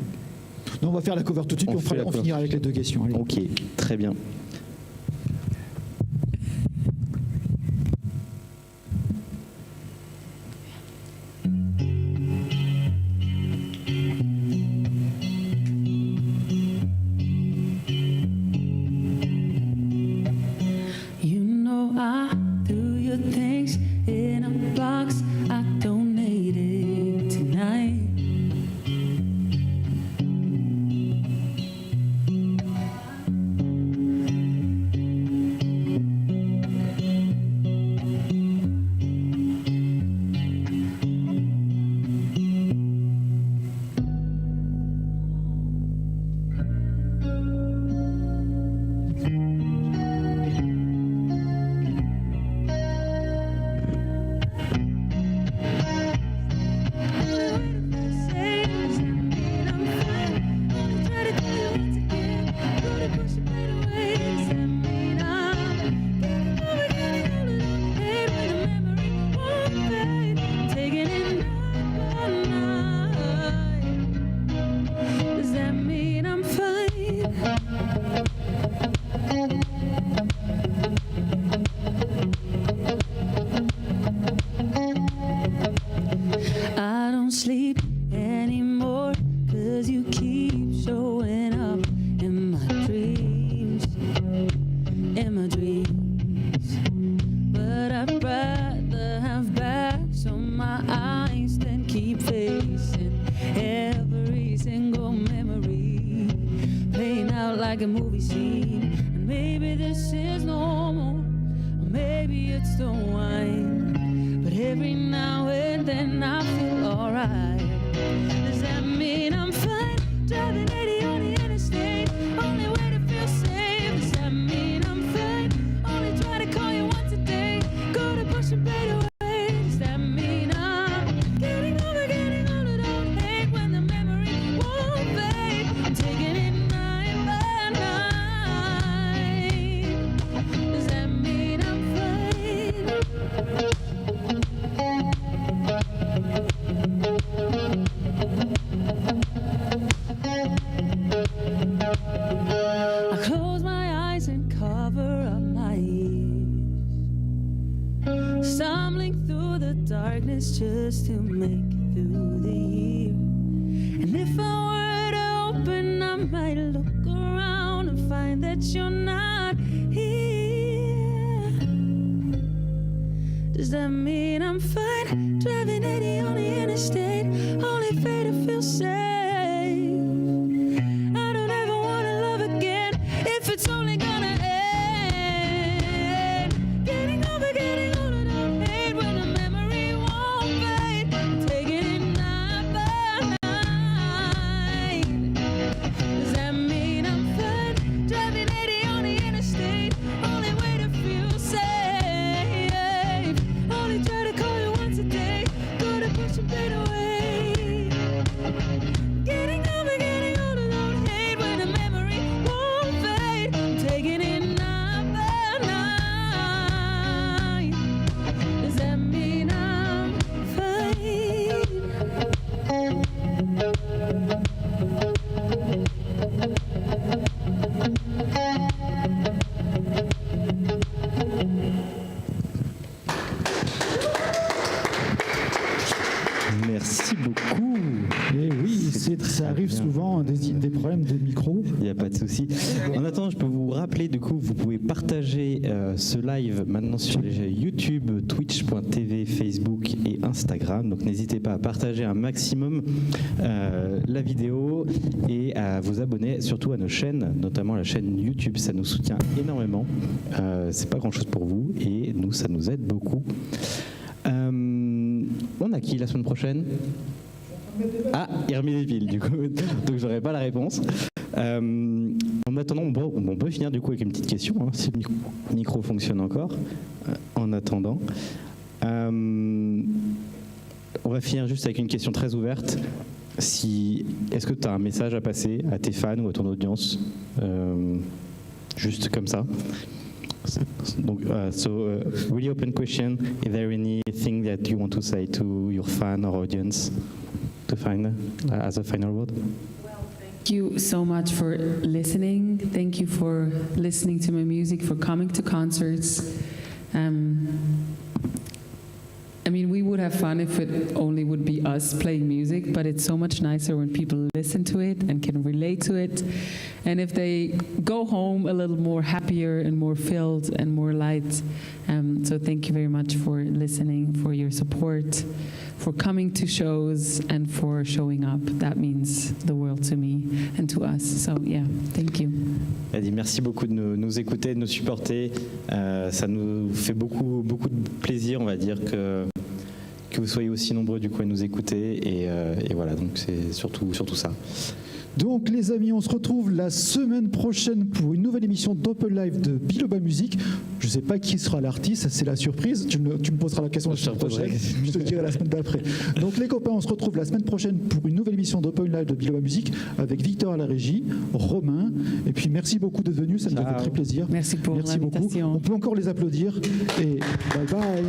Non, on va faire la cover tout de suite, puis on finira avec les 2 questions. Allez. Ok, très bien. anymore, 'cause you keep showing up in my dreams, in my dreams. But I'd rather have bags on my eyes than keep facing every single memory playing out like a movie scene. And maybe this is normal, or maybe it's the wine, but every now and then I feel alright. Does that mean I'm fine driving 80 on the interstate, only way to feel safe? Does that mean I'm fine only trying to call you once a day, go to push and fade away? Does that mean I'm getting older, don't hate when the memory won't fade? I'm taking it night by night. Does that mean I'm fine? I close my eyes and cover up my ears, stumbling through the darkness just to make it through the year. And if I were to open, I might look around and find that you're not here. Does that mean I'm fine driving 80 on the interstate, only fair to feel safe? I don't ever wanna love again if it's only gonna end. Getting older, don't hate when the memory won't fade. Taking it night by night. Does that mean I'm fine driving 80 on the interstate, only way to feel safe? Only try to call you once a day, go to push and fade away. Getting older, don't hate when the memory won't fade. Taking it night by night. Does that mean I'm fine? Merci beaucoup. Et oui, C'est ça très arrive bien. souvent, des problèmes de micro. Il n'y a pas de souci. En attendant, je peux vous rappeler, du coup, vous pouvez partager ce live maintenant sur les YouTube, twitch.tv, Facebook et Instagram. Donc n'hésitez pas à partager un maximum la vidéo et à vous abonner surtout à nos chaînes, notamment la chaîne YouTube. Ça nous soutient énormément. C'est pas grand-chose pour vous et nous, ça nous aide beaucoup. On a qui la semaine prochaine ? Ah, il remet des piles du coup, donc j'aurai pas la réponse. En attendant, on peut finir du coup avec une petite question, hein, si le micro fonctionne encore. En attendant, on va finir juste avec une question très ouverte. Est-ce que tu as un message à passer à tes fans ou à ton audience, juste comme ça? Donc, really open question. Is there anything that you want to say to your fan or audience to find as a final word? Thank you so much for listening. Thank you for listening to my music, for coming to concerts. I mean, we would have fun if it only would be us playing music, but it's so much nicer when people listen to it and can relate to it. And if they go home a little more happier and more filled and more light. So thank you very much for listening, for your support, for coming to shows and for showing up. That means the world to me and to us. So yeah, thank you. Elle dit merci beaucoup de nous écouter, de nous supporter. Ça nous fait beaucoup de plaisir, on va dire, que vous soyez aussi nombreux du coup à nous écouter. Et voilà, donc c'est surtout ça. Donc les amis, on se retrouve la semaine prochaine pour une nouvelle émission d'Open Live de Bilibatv Musique. Je ne sais pas qui sera l'artiste, c'est la surprise. Tu me poseras la question la semaine prochaine, je te le dirai la semaine d'après. Donc les copains, on se retrouve la semaine prochaine pour une nouvelle émission d'Open Live de Bilibatv Musique avec Victor à la régie, Romain. Et puis merci beaucoup d'être venus, ça nous a fait très plaisir. Merci pour beaucoup. l'invitation. On peut encore les applaudir et bye bye.